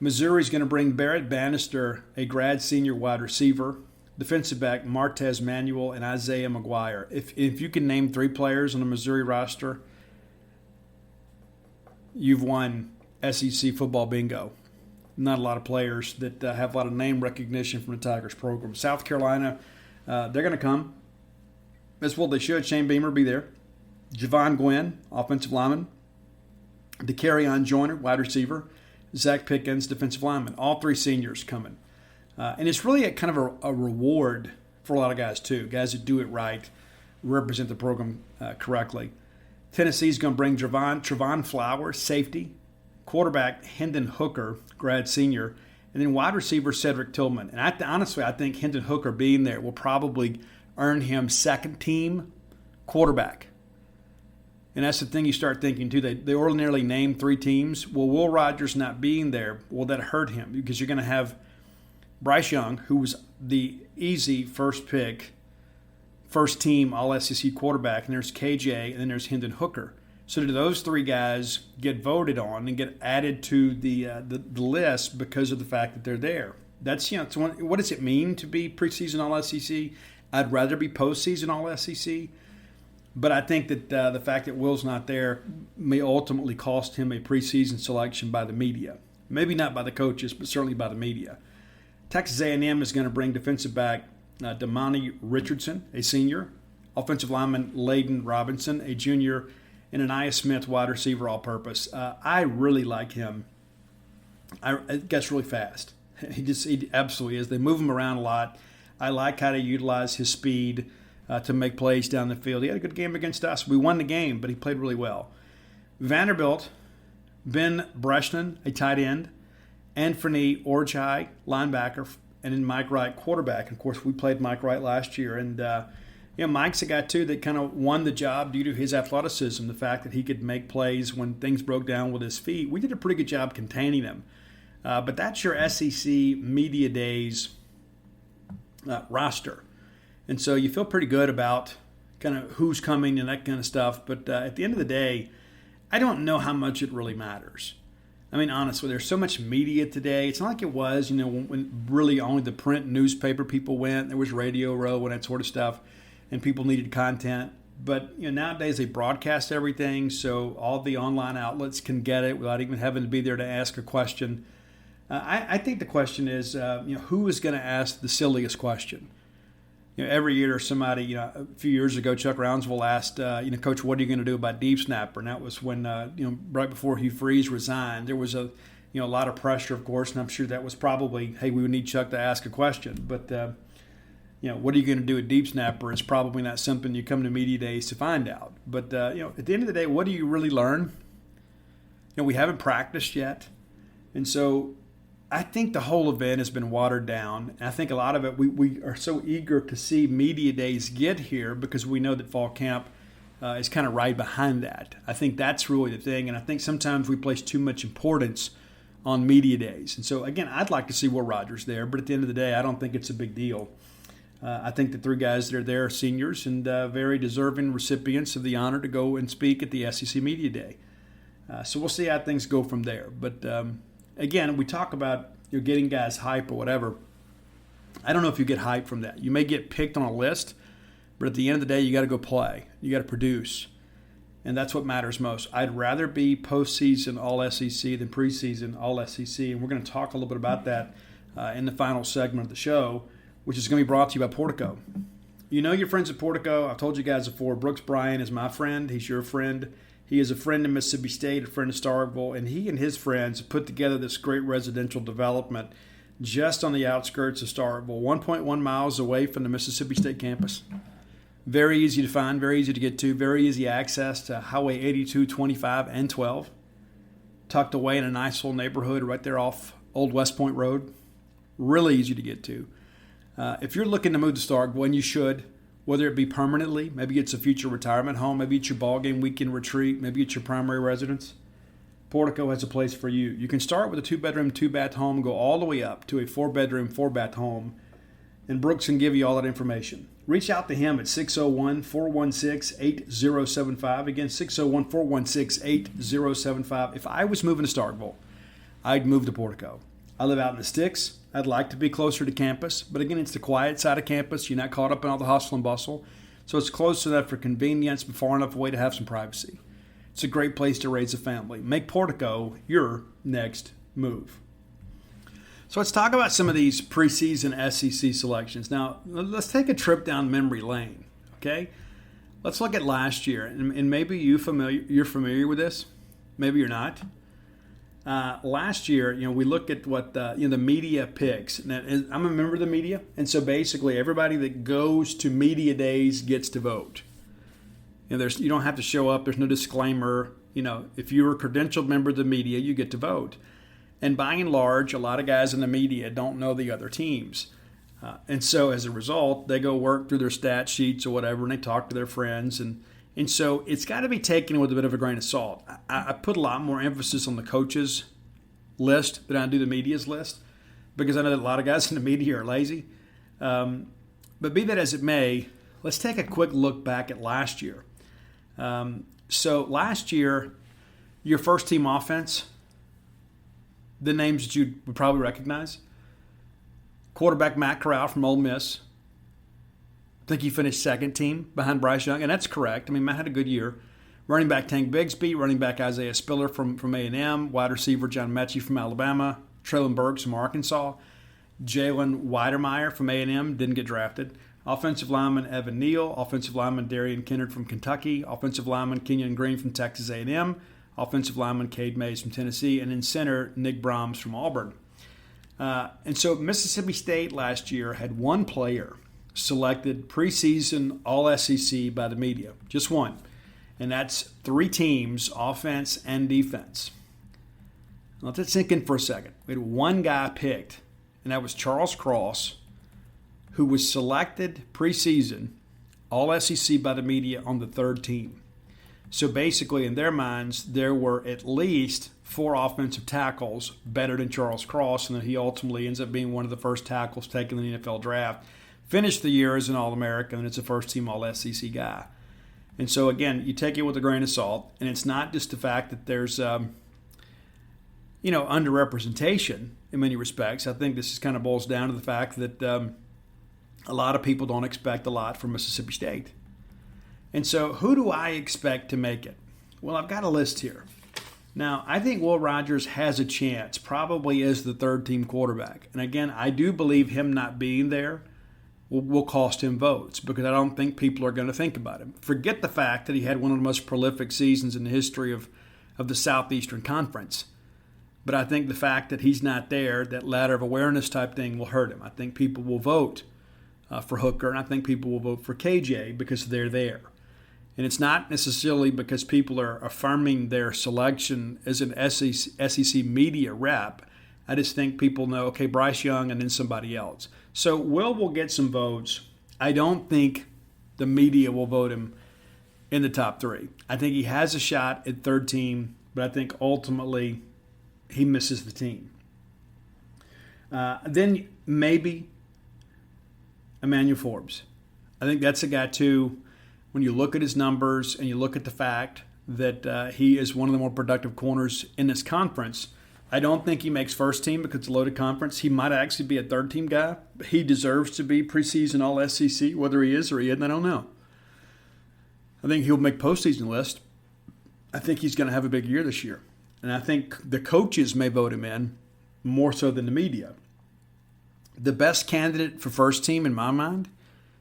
Missouri's going to bring Barrett Bannister, a grad senior wide receiver, defensive back Martez Manuel, and Isaiah McGuire. If you can name 3 players on the Missouri roster, you've won SEC football bingo. Not a lot of players that have a lot of name recognition from the Tigers program. South Carolina, they're going to come. That's what they should. Shane Beamer be there. Javon Gwynn, offensive lineman. DeCarrion Joyner, wide receiver. Zach Pickens, defensive lineman. All 3 seniors coming. And it's really kind of a reward for a lot of guys, too. Guys that do it right, represent the program correctly. Tennessee's going to bring Trevon Flowers, safety. Quarterback Hendon Hooker, grad senior. And then wide receiver Cedric Tillman. And honestly, I think Hendon Hooker being there will probably earn him second team quarterback. And that's the thing you start thinking, too. They ordinarily name 3 teams. Well, Will Rogers not being there, will that hurt him? Because you're going to have Bryce Young, who was the easy first pick, first team All-SEC quarterback. And there's KJ, and then there's Hendon Hooker. So do those 3 guys get voted on and get added to the list because of the fact that they're there? That's what does it mean to be preseason All-SEC? I'd rather be postseason All-SEC. But I think that the fact that Will's not there may ultimately cost him a preseason selection by the media. Maybe not by the coaches, but certainly by the media. Texas A&M is going to bring defensive back Damani Richardson, a senior, offensive lineman Layden Robinson, a junior, and Anaya Smith, wide receiver, all-purpose. I really like him. It gets really fast. He absolutely is. They move him around a lot. I like how they utilize his speed to make plays down the field. He had a good game against us. We won the game, but he played really well. Vanderbilt, Ben Breshnan, a tight end, Anthony Orchai, linebacker, and then Mike Wright, quarterback. And of course, we played Mike Wright last year. And, Mike's a guy, too, that kind of won the job due to his athleticism, the fact that he could make plays when things broke down with his feet. We did a pretty good job containing him. But that's your SEC Media Days roster. And so you feel pretty good about kind of who's coming and that kind of stuff. But at the end of the day, I don't know how much it really matters. I mean, honestly, there's so much media today. It's not like it was, when really only the print newspaper people went. There was Radio Row and that sort of stuff, and people needed content. But nowadays they broadcast everything, so all the online outlets can get it without even having to be there to ask a question. I think the question is, who is going to ask the silliest question? every year there's somebody, a few years ago, Chuck Rounsville asked, Coach, what are you going to do about deep snapper? And that was when, right before Hugh Freeze resigned, there was a lot of pressure, of course, and I'm sure that was probably, hey, we would need Chuck to ask a question. But, what are you going to do at deep snapper is probably not something you come to media days to find out. But, at the end of the day, what do you really learn? We haven't practiced yet. And so I think the whole event has been watered down. And I think a lot of it, we are so eager to see media days get here because we know that fall camp is kind of right behind that. I think that's really the thing. And I think sometimes we place too much importance on media days. And so, again, I'd like to see Will Rogers there. But at the end of the day, I don't think it's a big deal. I think the three guys that are there are seniors and very deserving recipients of the honor to go and speak at the SEC Media Day. So we'll see how things go from there. But again, we talk about getting guys hype or whatever. I don't know if you get hype from that. You may get picked on a list, but at the end of the day, you got to go play. You got to produce. And that's what matters most. I'd rather be postseason All-SEC than preseason All-SEC. And we're going to talk a little bit about that in the final segment of the show, which is going to be brought to you by Portico. You know your friends at Portico. I've told you guys before, Brooks Bryant is my friend. He's your friend. He is a friend of Mississippi State, a friend of Starkville, and he and his friends put together this great residential development just on the outskirts of Starkville, 1.1 miles away from the Mississippi State campus. Very easy to find, very easy to get to, very easy access to Highway 82, 25, and 12. Tucked away in a nice little neighborhood right there off Old West Point Road. Really easy to get to. If you're looking to move to Starkville, and you should, whether it be permanently, maybe it's a future retirement home, maybe it's your ballgame weekend retreat, maybe it's your primary residence, Portico has a place for you. You can start with a 2-bedroom, 2-bath home, go all the way up to a 4-bedroom, 4-bath home, and Brooks can give you all that information. Reach out to him at 601-416-8075. Again, 601-416-8075. If I was moving to Starkville, I'd move to Portico. I live out in the sticks. I'd like to be closer to campus, but again, it's the quiet side of campus. You're not caught up in all the hustle and bustle. So it's close enough for convenience, but far enough away to have some privacy. It's a great place to raise a family. Make Portico your next move. So let's talk about some of these preseason SEC selections. Now, let's take a trip down memory lane, okay? Let's look at last year, and maybe you're familiar with this. Maybe you're not. Last year, we look at what the media picks. And I'm a member of the media, and so basically everybody that goes to media days gets to vote. You don't have to show up. There's no disclaimer. If you're a credentialed member of the media, you get to vote. And by and large, a lot of guys in the media don't know the other teams. And so as a result, they go work through their stat sheets or whatever, and they talk to their friends. And so it's got to be taken with a bit of a grain of salt. I put a lot more emphasis on the coaches' list than I do the media's list because I know that a lot of guys in the media are lazy. But be that as it may, let's take a quick look back at last year. So last year, your first team offense, the names that you would probably recognize. Quarterback Matt Corral from Ole Miss. I think he finished second team behind Bryce Young, and that's correct. I mean, Matt had a good year. Running back Tank Bigsby, running back Isaiah Spiller from A&M, wide receiver John Mechie from Alabama, Traylon Burks from Arkansas, Jalen Weidermeyer from A&M, didn't get drafted. Offensive lineman Evan Neal, offensive lineman Darian Kennard from Kentucky, offensive lineman Kenyon Green from Texas A&M, offensive lineman Cade Mays from Tennessee, and then center Nick Brahms from Auburn. And so Mississippi State last year had one player selected preseason All-SEC by the media, just one. And that's 3 teams, offense and defense. Let that sink in for a second. We had one guy picked, and that was Charles Cross, who was selected preseason All-SEC by the media on the 3rd team. So basically, in their minds, there were at least 4 offensive tackles better than Charles Cross, and that he ultimately ends up being one of the first tackles taken in the NFL draft. Finished the year as an All-American, and it's a first-team All-SEC guy. And so, again, you take it with a grain of salt, and it's not just the fact that there's, underrepresentation in many respects. I think this kind of boils down to the fact that a lot of people don't expect a lot from Mississippi State. And so who do I expect to make it? Well, I've got a list here. Now, I think Will Rogers has a chance, probably as the 3rd-team quarterback. And again, I do believe him not being there will cost him votes because I don't think people are going to think about him. Forget the fact that he had one of the most prolific seasons in the history of the Southeastern Conference. But I think the fact that he's not there, that ladder of awareness type thing, will hurt him. I think people will vote for Hooker, and I think people will vote for KJ because they're there. And it's not necessarily because people are affirming their selection as an SEC media rep. I just think people know, okay, Bryce Young and then somebody else. So Will get some votes. I don't think the media will vote him in the top 3. I think he has a shot at third team, but I think ultimately he misses the team. Then maybe Emmanuel Forbes. I think that's a guy too. When you look at his numbers and you look at the fact that he is one of the more productive corners in this conference, I don't think he makes first team because it's a loaded conference. He might actually be a third team guy. He deserves to be preseason all SEC. Whether he is or he isn't, I don't know. I think he'll make postseason list. I think he's going to have a big year this year. And I think the coaches may vote him in more so than the media. The best candidate for first team in my mind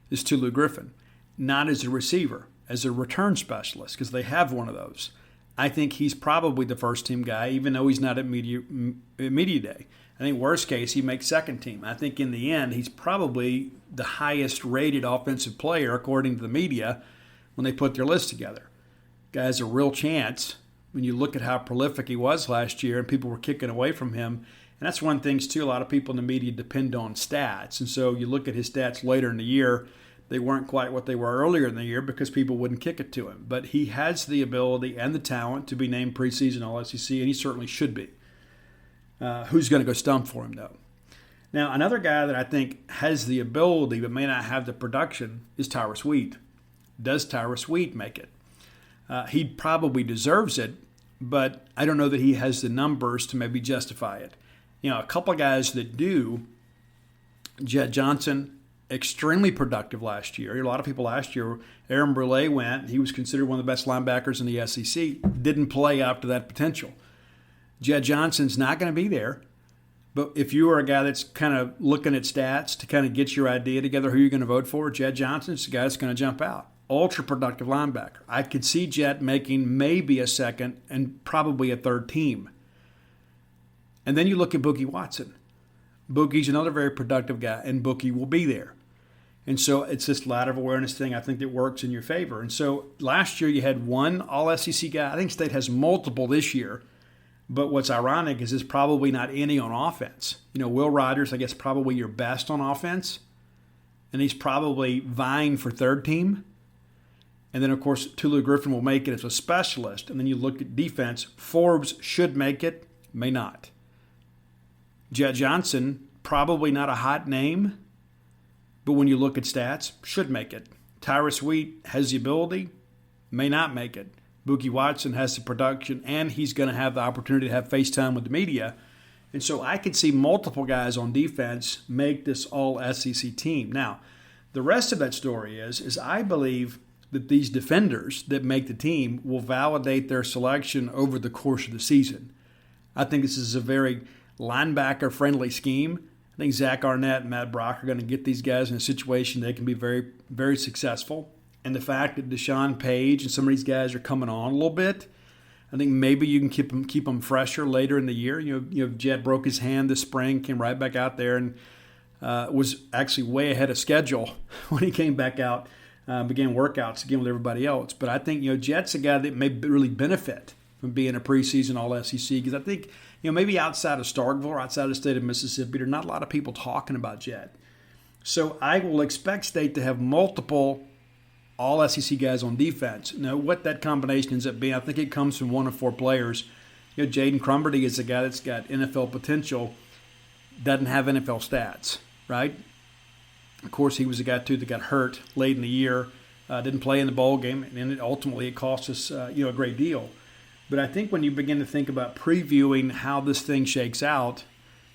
is Tulu Griffin. Not as a receiver, as a return specialist, because they have one of those. I think he's probably the first team guy, even though he's not at media day. I think worst case, he makes second team. I think in the end, he's probably the highest rated offensive player, according to the media, when they put their list together. Guy has a real chance when you look at how prolific he was last year and people were kicking away from him. And that's one of the things, too, a lot of people in the media depend on stats. And so you look at his stats later in the year, they weren't quite what they were earlier in the year because people wouldn't kick it to him. But he has the ability and the talent to be named preseason All-SEC, and he certainly should be. Who's going to go stump for him, though? Now, another guy that I think has the ability but may not have the production is Tyrus Wheat. Does Tyrus Wheat make it? He probably deserves it, but I don't know that he has the numbers to maybe justify it. You know, a couple of guys that do, Jed Johnson, extremely productive last year. A lot of people last year, Aaron Brule went. He was considered one of the best linebackers in the SEC. Didn't play up to that potential. Jed Johnson's not going to be there. But if you are a guy that's kind of looking at stats to kind of get your idea together who you're going to vote for, Jed Johnson's the guy that's going to jump out. Ultra productive linebacker. I could see Jed making maybe a second and probably a third team. And then you look at Boogie Watson. Boogie's another very productive guy, and Boogie will be there. And so it's this ladder of awareness thing I think that works in your favor. And so last year you had one All-SEC guy. I think State has multiple this year. But what's ironic is there's probably not any on offense. You know, Will Rogers, I guess, probably your best on offense. And he's probably vying for third team. And then, of course, Tulu Griffin will make it as a specialist. And then you look at defense. Forbes should make it, may not. Jed Johnson, probably not a hot name. But when you look at stats, should make it. Tyrus Wheat has the ability, may not make it. Boogie Watson has the production, and he's going to have the opportunity to have FaceTime with the media. And so I could see multiple guys on defense make this all-SEC team. Now, the rest of that story is I believe that these defenders that make the team will validate their selection over the course of the season. I think this is a very linebacker-friendly scheme. I think Zach Arnett and Matt Brock are going to get these guys in a situation they can be very, very successful. And the fact that Deshaun Page and some of these guys are coming on a little bit, I think maybe you can keep them fresher later in the year. You know, Jed broke his hand this spring, came right back out there, and was actually way ahead of schedule when he came back out, began workouts again with everybody else. But I think, Jed's a guy that may really benefit from being a preseason All-SEC because I think, maybe outside of Starkville or outside of the state of Mississippi, there are not a lot of people talking about Jed. So I will expect State to have multiple All-SEC guys on defense. Now, what that combination ends up being, I think it comes from one of four players. Jaden Crumberty is a guy that's got NFL potential, doesn't have NFL stats, right? Of course, he was a guy, too, that got hurt late in the year, didn't play in the bowl game, and ultimately it cost us, a great deal. But I think when you begin to think about previewing how this thing shakes out,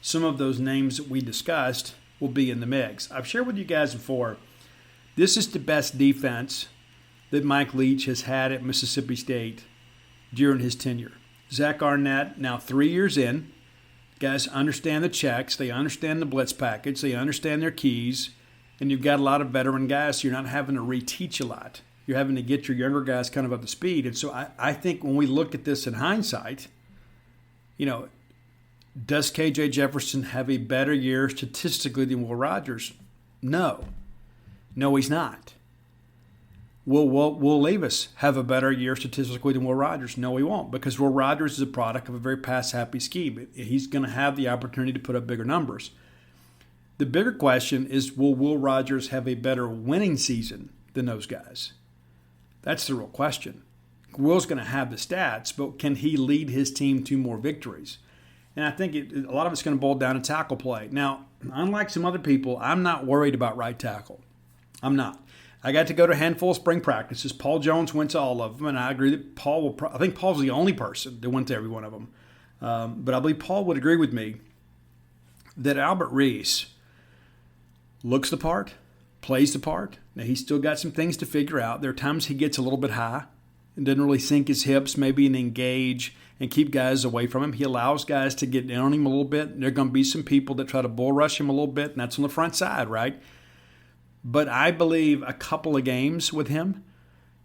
some of those names that we discussed will be in the mix. I've shared with you guys before, this is the best defense that Mike Leach has had at Mississippi State during his tenure. Zach Arnett, now 3 years in, guys understand the checks, they understand the blitz package, they understand their keys, and you've got a lot of veteran guys, so you're not having to reteach a lot. You're having to get your younger guys kind of up to speed. And so I think when we look at this in hindsight, does KJ Jefferson have a better year statistically than Will Rogers? No. No, he's not. Will Levis have a better year statistically than Will Rogers? No, he won't, because Will Rogers is a product of a very pass-happy scheme. He's going to have the opportunity to put up bigger numbers. The bigger question is, will Will Rogers have a better winning season than those guys? That's the real question. Will's going to have the stats, but can he lead his team to more victories? And I think a lot of it's going to boil down to tackle play. Now, unlike some other people, I'm not worried about right tackle. I'm not. I got to go to a handful of spring practices. Paul Jones went to all of them, and I agree that I think Paul's the only person that went to every one of them. But I believe Paul would agree with me that Albert Reese looks the part, plays the part. Now, he's still got some things to figure out. There are times he gets a little bit high and doesn't really sink his hips, maybe, and engage and keep guys away from him. He allows guys to get down on him a little bit. There are going to be some people that try to bull rush him a little bit, and that's on the front side, right? But I believe a couple of games with him,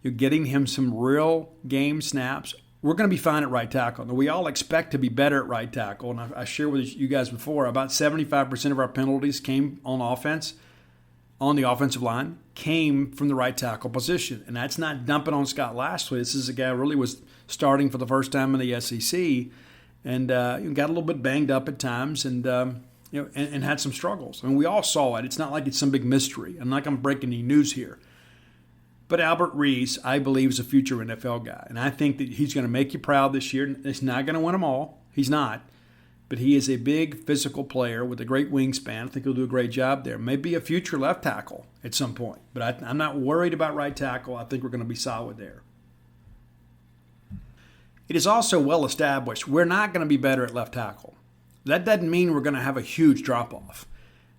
you're getting him some real game snaps. We're going to be fine at right tackle. Now, we all expect to be better at right tackle, and I shared with you guys before, about 75% of our penalties came on offense, on the offensive line, came from the right tackle position. And that's not dumping on Scott Lashley. This is a guy who really was starting for the first time in the SEC and got a little bit banged up at times and had some struggles. I mean, we all saw it. It's not like it's some big mystery. I'm not going to break any news here. But Albert Reese, I believe, is a future NFL guy. And I think that he's going to make you proud this year. He's not going to win them all. He's not. But he is a big physical player with a great wingspan. I think he'll do a great job there. Maybe a future left tackle at some point. But I'm not worried about right tackle. I think we're going to be solid there. It is also well established we're not going to be better at left tackle. That doesn't mean we're going to have a huge drop-off.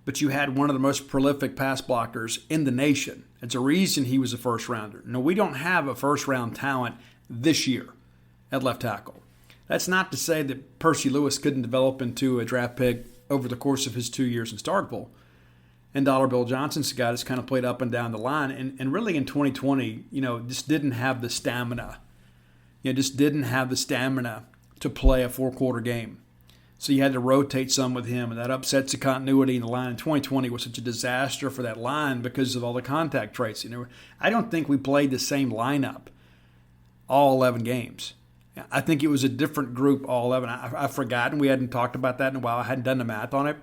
But you had one of the most prolific pass blockers in the nation. It's a reason he was a first-rounder. No, we don't have a first-round talent this year at left tackle. That's not to say that Percy Lewis couldn't develop into a draft pick over the course of his 2 years in Starkville. And Dollar Bill Johnson's a guy that's kind of played up and down the line. And really in 2020, just didn't have the stamina. Just didn't have the stamina to play a four-quarter game. So you had to rotate some with him, and that upsets the continuity in the line. 2020 was such a disaster for that line because of all the contact traits. I don't think we played the same lineup all 11 games. I think it was a different group all 11. I've forgotten. We hadn't talked about that in a while. I hadn't done the math on it.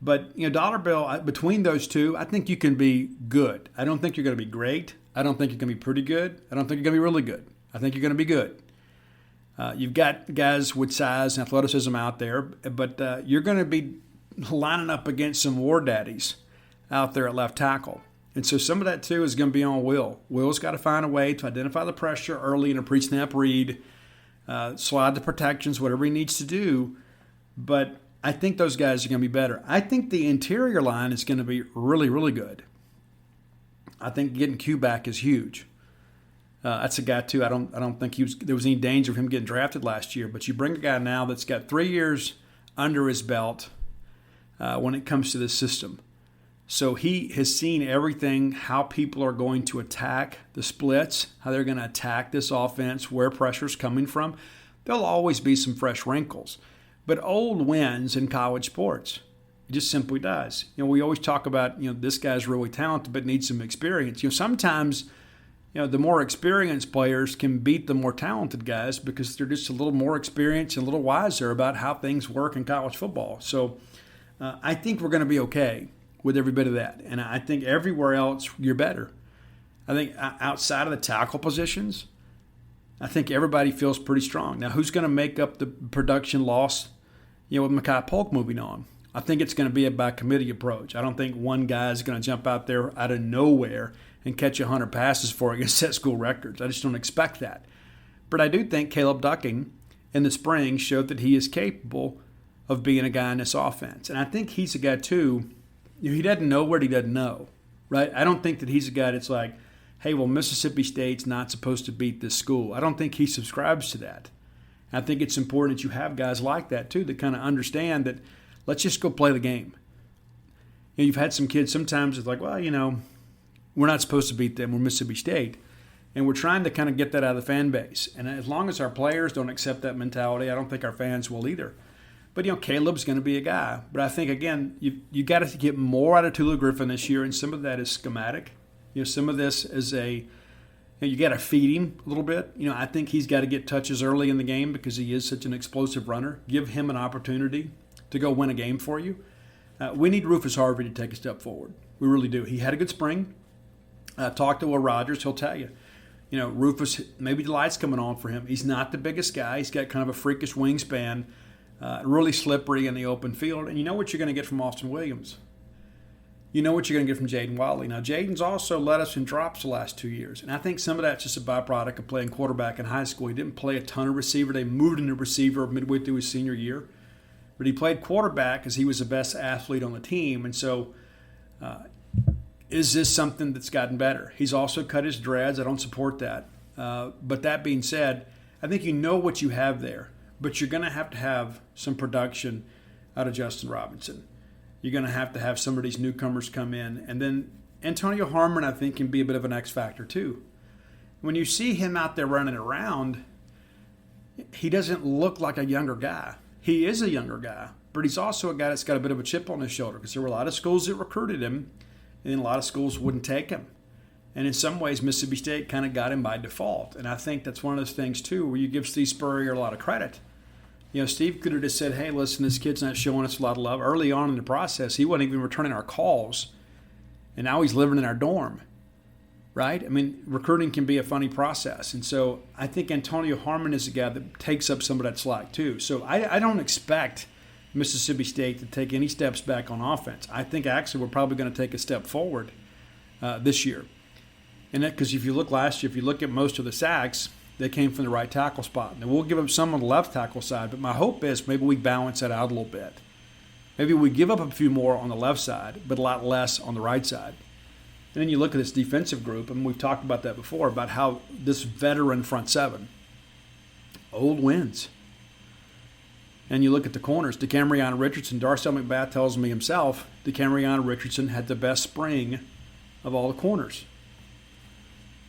But, Dollar Bill, between those two, I think you can be good. I don't think you're going to be great. I don't think you're going to be pretty good. I don't think you're going to be really good. I think you're going to be good. You've got guys with size and athleticism out there, but you're going to be lining up against some war daddies out there at left tackle. And so some of that, too, is going to be on Will. Will's got to find a way to identify the pressure early in a pre-snap read, slide the protections, whatever he needs to do. But I think those guys are going to be better. I think the interior line is going to be really, really good. I think getting Q back is huge. That's a guy, too. I don't think there was any danger of him getting drafted last year. But you bring a guy now that's got 3 years under his belt when it comes to this system. So he has seen everything, how people are going to attack the splits, how they're going to attack this offense, where pressure's coming from. There'll always be some fresh wrinkles. But old wins in college sports. It just simply does. We always talk about, this guy's really talented but needs some experience. Sometimes, the more experienced players can beat the more talented guys because they're just a little more experienced and a little wiser about how things work in college football. So I think we're going to be okay with every bit of that. And I think everywhere else, you're better. I think outside of the tackle positions, I think everybody feels pretty strong. Now, who's going to make up the production loss, with Mekhi Polk moving on? I think it's going to be a by-committee approach. I don't think one guy is going to jump out there out of nowhere and catch 100 passes for it and set school records. I just don't expect that. But I do think Caleb Ducking in the spring showed that he is capable of being a guy in this offense. And I think he's a guy, too, he doesn't know what he doesn't know, right? I don't think that he's a guy that's like, hey, well, Mississippi State's not supposed to beat this school. I don't think he subscribes to that. I think it's important that you have guys like that, too, that kind of understand that let's just go play the game. You've had some kids sometimes it's like, well, we're not supposed to beat them. We're Mississippi State. And we're trying to kind of get that out of the fan base. And as long as our players don't accept that mentality, I don't think our fans will either. But, Caleb's going to be a guy. But I think, again, you got to get more out of Tulu Griffin this year, and some of that is schematic. Some of this is you got to feed him a little bit. I think he's got to get touches early in the game because he is such an explosive runner. Give him an opportunity to go win a game for you. We need Rufus Harvey to take a step forward. We really do. He had a good spring. Talk to Will Rogers. He'll tell you. Rufus, maybe the light's coming on for him. He's not the biggest guy. He's got kind of a freakish wingspan, really slippery in the open field. And you know what you're going to get from Austin Williams. You know what you're going to get from Jaden Wiley. Now, Jaden's also led us in drops the last 2 years. And I think some of that's just a byproduct of playing quarterback in high school. He didn't play a ton of receiver. They moved him to receiver midway through his senior year. But he played quarterback because he was the best athlete on the team. And so is this something that's gotten better? He's also cut his dreads. I don't support that. But that being said, I think you know what you have there. But you're going to have some production out of Justin Robinson. You're going to have some of these newcomers come in. And then Antonio Harmon, I think, can be a bit of an X factor too. When you see him out there running around, he doesn't look like a younger guy. He is a younger guy, but he's also a guy that's got a bit of a chip on his shoulder because there were a lot of schools that recruited him, and then a lot of schools wouldn't take him. And in some ways, Mississippi State kind of got him by default. And I think that's one of those things, too, where you give Steve Spurrier a lot of credit. Steve could have just said, hey, listen, this kid's not showing us a lot of love. Early on in the process, he wasn't even returning our calls, and now he's living in our dorm, right? I mean, recruiting can be a funny process. And so I think Antonio Harmon is a guy that takes up some of that slack, too. So I don't expect Mississippi State to take any steps back on offense. I think, actually, we're probably going to take a step forward this year. And that because if you look last year, if you look at most of the sacks, they came from the right tackle spot. And we'll give up some on the left tackle side, but my hope is maybe we balance that out a little bit. Maybe we give up a few more on the left side, but a lot less on the right side. And then you look at this defensive group, and we've talked about that before, about how this veteran front seven, old wins. And you look at the corners, DeCamerion Richardson, Darcel McBath tells me himself, DeCamerion Richardson had the best spring of all the corners.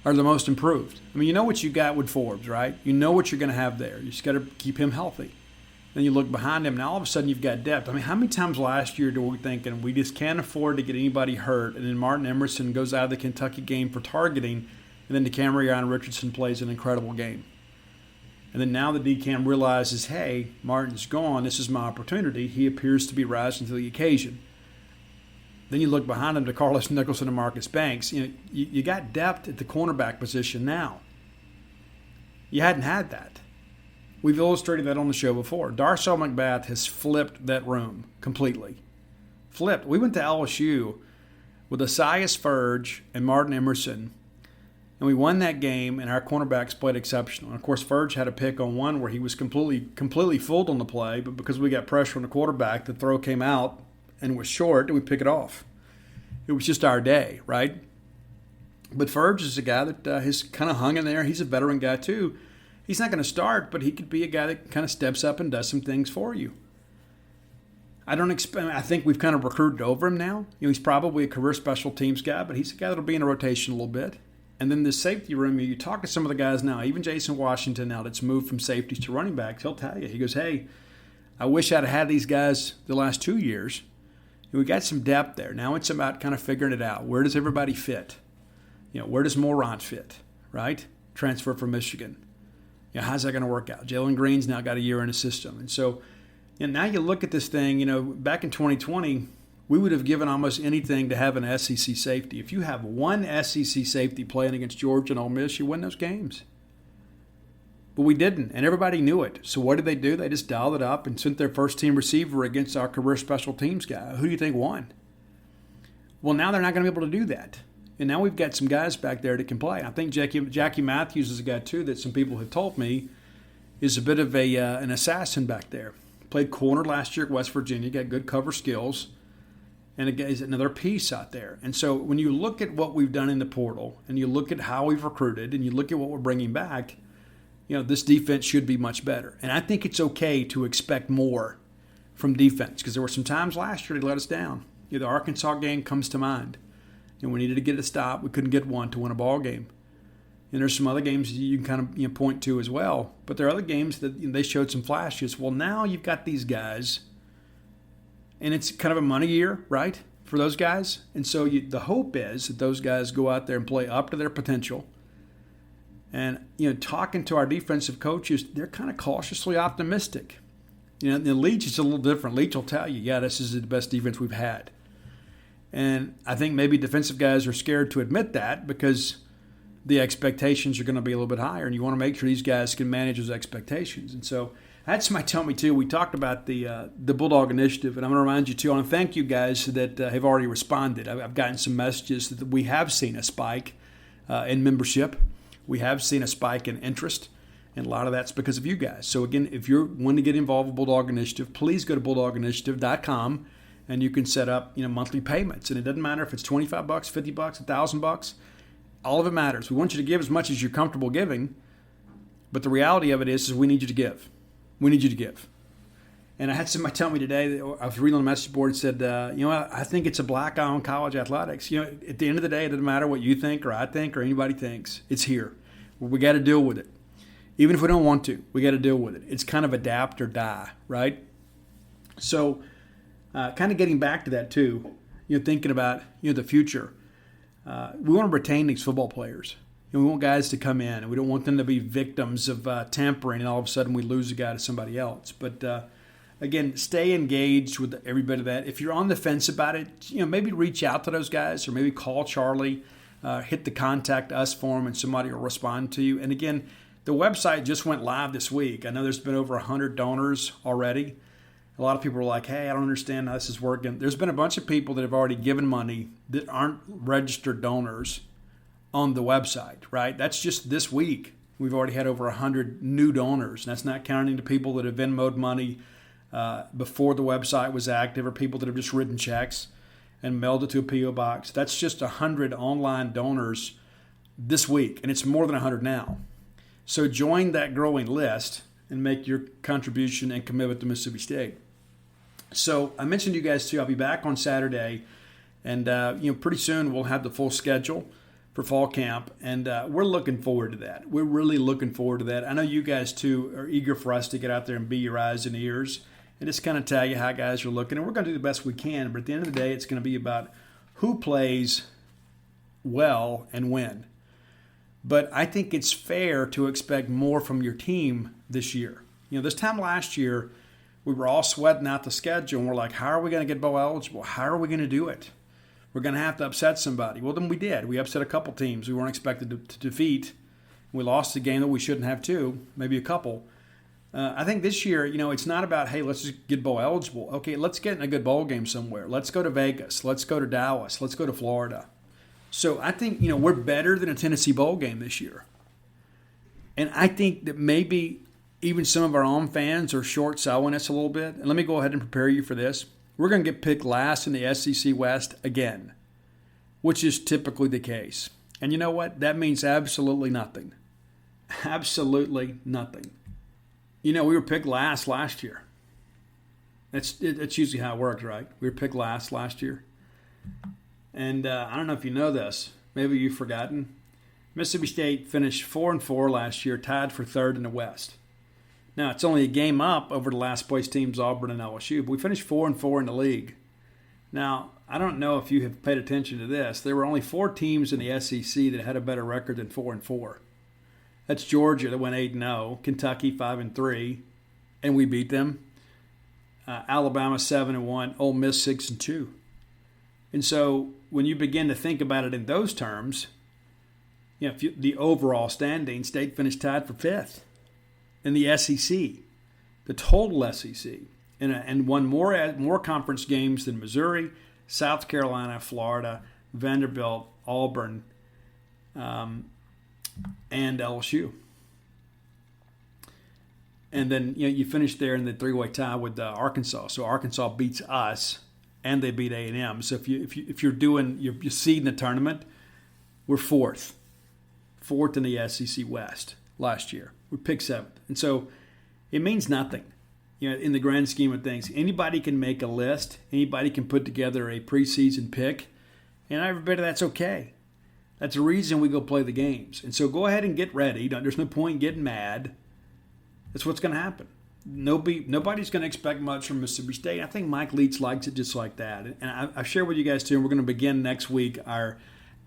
Are the most improved. I mean, you know what you got with Forbes, right? You know what you're going to have there. You just got to keep him healthy. Then you look behind him. Now all of a sudden you've got depth. I mean, how many times last year were we thinking we just can't afford to get anybody hurt, and then Martin Emerson goes out of the Kentucky game for targeting, and then DeCamerion Richardson plays an incredible game. And then now the DCAM realizes, hey, Martin's gone. This is my opportunity. He appears to be rising to the occasion. Then you look behind him to Carlos Nicholson and Marcus Banks. You got depth at the cornerback position now. You hadn't had that. We've illustrated that on the show before. Darcel McBath has flipped that room completely. Flipped. We went to LSU with Asias Ferge and Martin Emerson, and we won that game, and our cornerbacks played exceptional. And, of course, Ferge had a pick on one where he was completely fooled on the play, but because we got pressure on the quarterback, the throw came out and was short, and we pick it off. It was just our day, right? But Ferge is a guy that has kind of hung in there. He's a veteran guy, too. He's not going to start, but he could be a guy that kind of steps up and does some things for you. I think we've kind of recruited over him now. He's probably a career special teams guy, but he's a guy that'll be in a rotation a little bit. And then the safety room, you talk to some of the guys now, even Jason Washington now that's moved from safeties to running backs, he'll tell you. He goes, hey, I wish I'd had these guys the last 2 years. We got some depth there. Now it's about kind of figuring it out. Where does everybody fit? Where does Morant fit, right? Transfer from Michigan. How's that going to work out? Jalen Green's now got a year in the system. And so now you look at this thing, back in 2020, we would have given almost anything to have an SEC safety. If you have one SEC safety playing against Georgia and Ole Miss, you win those games. But we didn't, and everybody knew it. So what did they do? They just dialed it up and sent their first-team receiver against our career special teams guy. Who do you think won? Well, now they're not going to be able to do that. And now we've got some guys back there that can play. I think Jackie Matthews is a guy, too, that some people have told me is a bit of an assassin back there. Played corner last year at West Virginia, got good cover skills, and is another piece out there. And so when you look at what we've done in the portal, and you look at how we've recruited, and you look at what we're bringing back, this defense should be much better. And I think it's okay to expect more from defense because there were some times last year they let us down. The Arkansas game comes to mind. We needed to get a stop. We couldn't get one to win a ball game. And there's some other games you can kind of point to as well. But there are other games that they showed some flashes. Well, now you've got these guys, and it's kind of a money year, right, for those guys. And so the hope is that those guys go out there and play up to their potential. And, talking to our defensive coaches, they're kind of cautiously optimistic. The Leach is a little different. Leach will tell you, yeah, this is the best defense we've had. And I think maybe defensive guys are scared to admit that because the expectations are going to be a little bit higher, and you want to make sure these guys can manage those expectations. And so I had somebody tell me, too, we talked about the Bulldog Initiative, and I'm going to remind you, too, I want to thank you guys that have already responded. I've gotten some messages that we have seen a spike in membership. We have seen a spike in interest, and a lot of that's because of you guys. So, again, if you're wanting to get involved with Bulldog Initiative, please go to bulldoginitiative.com, and you can set up monthly payments. And it doesn't matter if it's $25, $50, $1,000. All of it matters. We want you to give as much as you're comfortable giving, but the reality of it is we need you to give. We need you to give. And I had somebody tell me today, I was reading on the message board, said, I think it's a black eye on college athletics. At the end of the day, it doesn't matter what you think or I think or anybody thinks. It's here. We got to deal with it. Even if we don't want to, we got to deal with it. It's kind of adapt or die, right? So kind of getting back to that too, thinking about, the future. We want to retain these football players. We want guys to come in, and we don't want them to be victims of tampering, and all of a sudden we lose a guy to somebody else. But again, stay engaged with every bit of that. If you're on the fence about it, maybe reach out to those guys, or maybe call Charlie, hit the contact us form, and somebody will respond to you. And again, the website just went live this week. I know there's been over 100 donors already. A lot of people are like, hey, I don't understand how this is working. There's been a bunch of people that have already given money that aren't registered donors on the website, right? That's just this week. We've already had over 100 new donors. And that's not counting the people that have Venmo'd money before the website was active, or people that have just written checks and mailed it to a P.O. box. That's just 100 online donors this week, and it's more than 100 now. So join that growing list and make your contribution and commitment to Mississippi State. So I mentioned to you guys too, I'll be back on Saturday, and pretty soon we'll have the full schedule for fall camp, and we're looking forward to that. We're really looking forward to that. I know you guys too are eager for us to get out there and be your eyes and ears and just kind of tell you how guys are looking, and we're going to do the best we can. But at the end of the day, it's going to be about who plays well and when. But I think it's fair to expect more from your team this year. This time last year, we were all sweating out the schedule, and we're like, how are we going to get bowl eligible? How are we going to do it? We're going to have to upset somebody. Well, then we did. We upset a couple teams we weren't expected to defeat. We lost a game that we shouldn't have too, maybe a couple. I think this year, it's not about, hey, let's just get bowl eligible. Okay, let's get in a good bowl game somewhere. Let's go to Vegas. Let's go to Dallas. Let's go to Florida. So I think, we're better than a Tennessee bowl game this year. And I think that maybe even some of our own fans are short selling us a little bit. And let me go ahead and prepare you for this. We're going to get picked last in the SEC West again, which is typically the case. And you know what? That means absolutely nothing. Absolutely nothing. We were picked last year. That's usually how it works, right? We were picked last year. And I don't know if you know this. Maybe you've forgotten. Mississippi State finished 4-4 last year, tied for third in the West. Now, it's only a game up over the last place teams, Auburn and LSU, but we finished 4-4 in the league. Now, I don't know if you have paid attention to this. There were only 4 teams in the SEC that had a better record than 4-4. That's Georgia that went 8-0, Kentucky 5-3, and we beat them. Alabama 7-1, Ole Miss 6-2. And so when you begin to think about it in those terms, the overall standing, State finished tied for 5th in the SEC, the total SEC, and won more conference games than Missouri, South Carolina, Florida, Vanderbilt, Auburn, and LSU. And then you finish there in the 3-way tie with Arkansas. So Arkansas beats us, and they beat A&M. So if you're doing your seed in the tournament, we're fourth in the SEC West last year. We picked 7th, and so it means nothing. in the grand scheme of things. Anybody can make a list. Anybody can put together a preseason pick. And everybody, that's okay. That's the reason we go play the games. And so go ahead and get ready. There's no point in getting mad. That's what's going to happen. Nobody's going to expect much from Mississippi State. I think Mike Leach likes it just like that. And I share with you guys, too, and we're going to begin next week our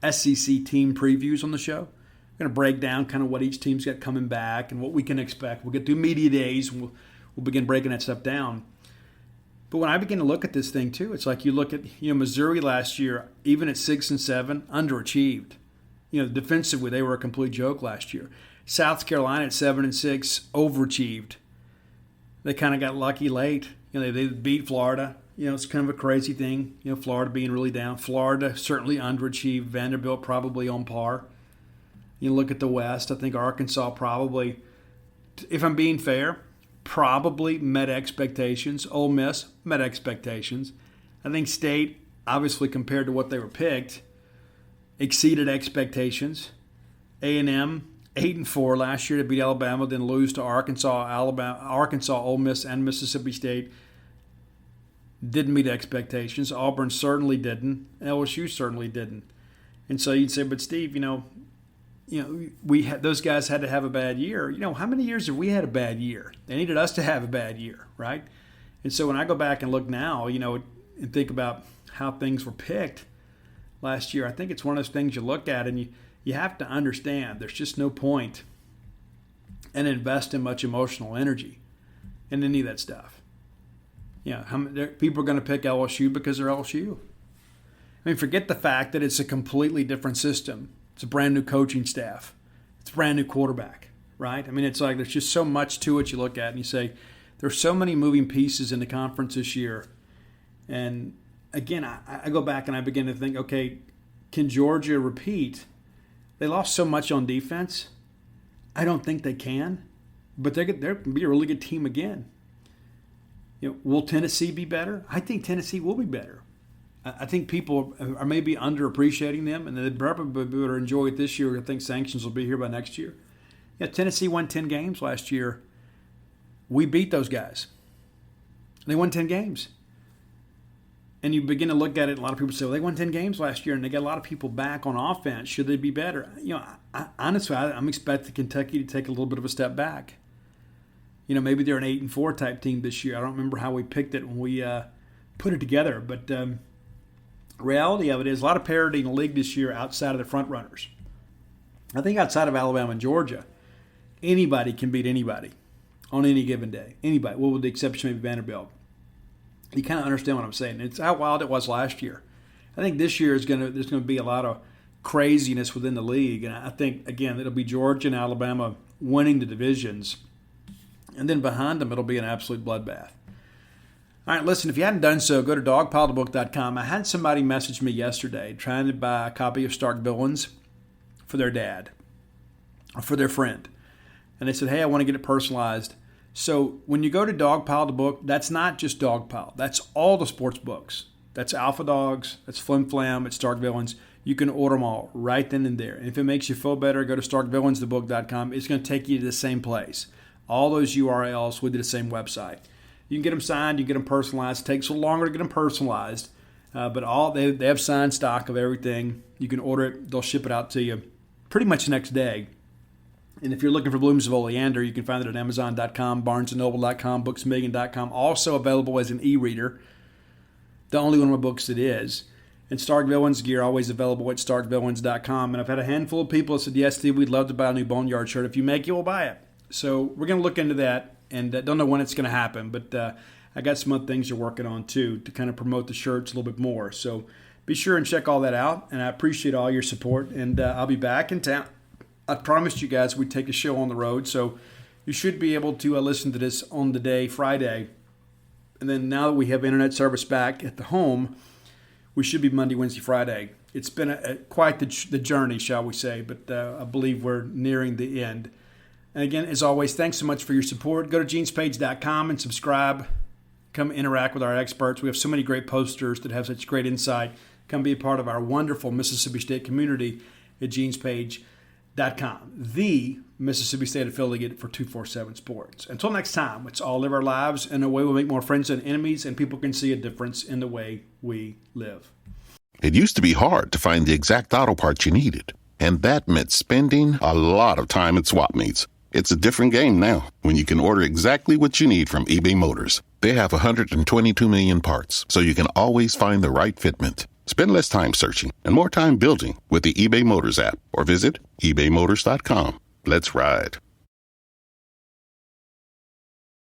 SEC team previews on the show. We're going to break down kind of what each team's got coming back and what we can expect. We'll get through media days, and we'll begin breaking that stuff down. But when I begin to look at this thing, too, it's like you look at Missouri last year, even at 6-7, underachieved. Defensively, they were a complete joke last year. South Carolina at 7-6, overachieved. They kind of got lucky late. They beat Florida. It's kind of a crazy thing. Florida being really down. Florida certainly underachieved. Vanderbilt probably on par. You look at the West. I think Arkansas probably, if I'm being fair, probably met expectations. Ole Miss met expectations. I think State, obviously compared to what they were picked, exceeded expectations. A&M, 8-4 last year to beat Alabama, then lose to Arkansas, Ole Miss, and Mississippi State. Didn't meet expectations. Auburn certainly didn't. LSU certainly didn't. And so you'd say, but Steve, those guys had to have a bad year. How many years have we had a bad year? They needed us to have a bad year, right? And so when I go back and look now, and think about how things were picked last year, I think it's one of those things you look at and you have to understand there's just no point in investing much emotional energy in any of that stuff. People are going to pick LSU because they're LSU. Forget the fact that it's a completely different system. It's a brand new coaching staff. It's a brand new quarterback, right? It's like there's just so much to it you look at and you say, there's so many moving pieces in the conference this year. And again, I go back and I begin to think, okay, can Georgia repeat? They lost so much on defense. I don't think they can, but they're going to be a really good team again. Will Tennessee be better? I think Tennessee will be better. I think people are maybe underappreciating them, and they probably would enjoy it this year. I think sanctions will be here by next year. Tennessee won 10 games last year. We beat those guys. They won 10 games. And you begin to look at it, a lot of people say, well, they won 10 games last year, and they got a lot of people back on offense. Should they be better? Honestly, I'm expecting Kentucky to take a little bit of a step back. Maybe they're an 8-4 type team this year. I don't remember how we picked it when we put it together. But reality of it is a lot of parity in the league this year outside of the front runners. I think outside of Alabama and Georgia, anybody can beat anybody on any given day. Anybody, well, with the exception of maybe Vanderbilt. You kind of understand what I'm saying. It's how wild it was last year. I think this year there's going to be a lot of craziness within the league. And I think, again, it'll be Georgia and Alabama winning the divisions. And then behind them, it'll be an absolute bloodbath. All right, listen, if you hadn't done so, go to dogpilethebook.com. I had somebody message me yesterday trying to buy a copy of Stark Villains for their dad or for their friend. And they said, hey, I want to get it personalized. So when you go to Dogpile the book, that's not just Dogpile. That's all the sports books. That's Alpha Dogs. That's Flim Flam. It's Stark Villains. You can order them all right then and there. And if it makes you feel better, go to starkvillainsthebook.com. It's going to take you to the same place. All those URLs with the same website. You can get them signed. You can get them personalized. It takes a little longer to get them personalized. But they have signed stock of everything. You can order it. They'll ship it out to you pretty much the next day. And if you're looking for Blooms of Oleander, you can find it at Amazon.com, BarnesandNoble.com, BooksMillion.com. Also available as an e-reader. The only one of my books that is. And Stark Villains gear always available at StarkVillains.com. And I've had a handful of people that said, yes, Steve, we'd love to buy a new Boneyard shirt. If you make it, we'll buy it. So we're going to look into that. And don't know when it's going to happen. But I got some other things you're working on, too, to kind of promote the shirts a little bit more. So be sure and check all that out. And I appreciate all your support. And I'll be back in town. I promised you guys we'd take a show on the road, so you should be able to listen to this on the day, Friday. And then now that we have internet service back at the home, we should be Monday, Wednesday, Friday. It's been quite the journey, shall we say, but I believe we're nearing the end. And again, as always, thanks so much for your support. Go to genespage.com and subscribe. Come interact with our experts. We have so many great posters that have such great insight. Come be a part of our wonderful Mississippi State community at genespage.com. the Mississippi State affiliate for 247 Sports. Until next time, let's all live our lives in a way we'll make more friends than enemies, and people can see a difference in the way we live. It used to be hard to find the exact auto parts you needed, and that meant spending a lot of time at swap meets. It's a different game now when you can order exactly what you need from eBay Motors. They have 122 million parts, so you can always find the right fitment. Spend less time searching and more time building with the eBay Motors app, or visit ebaymotors.com. Let's ride.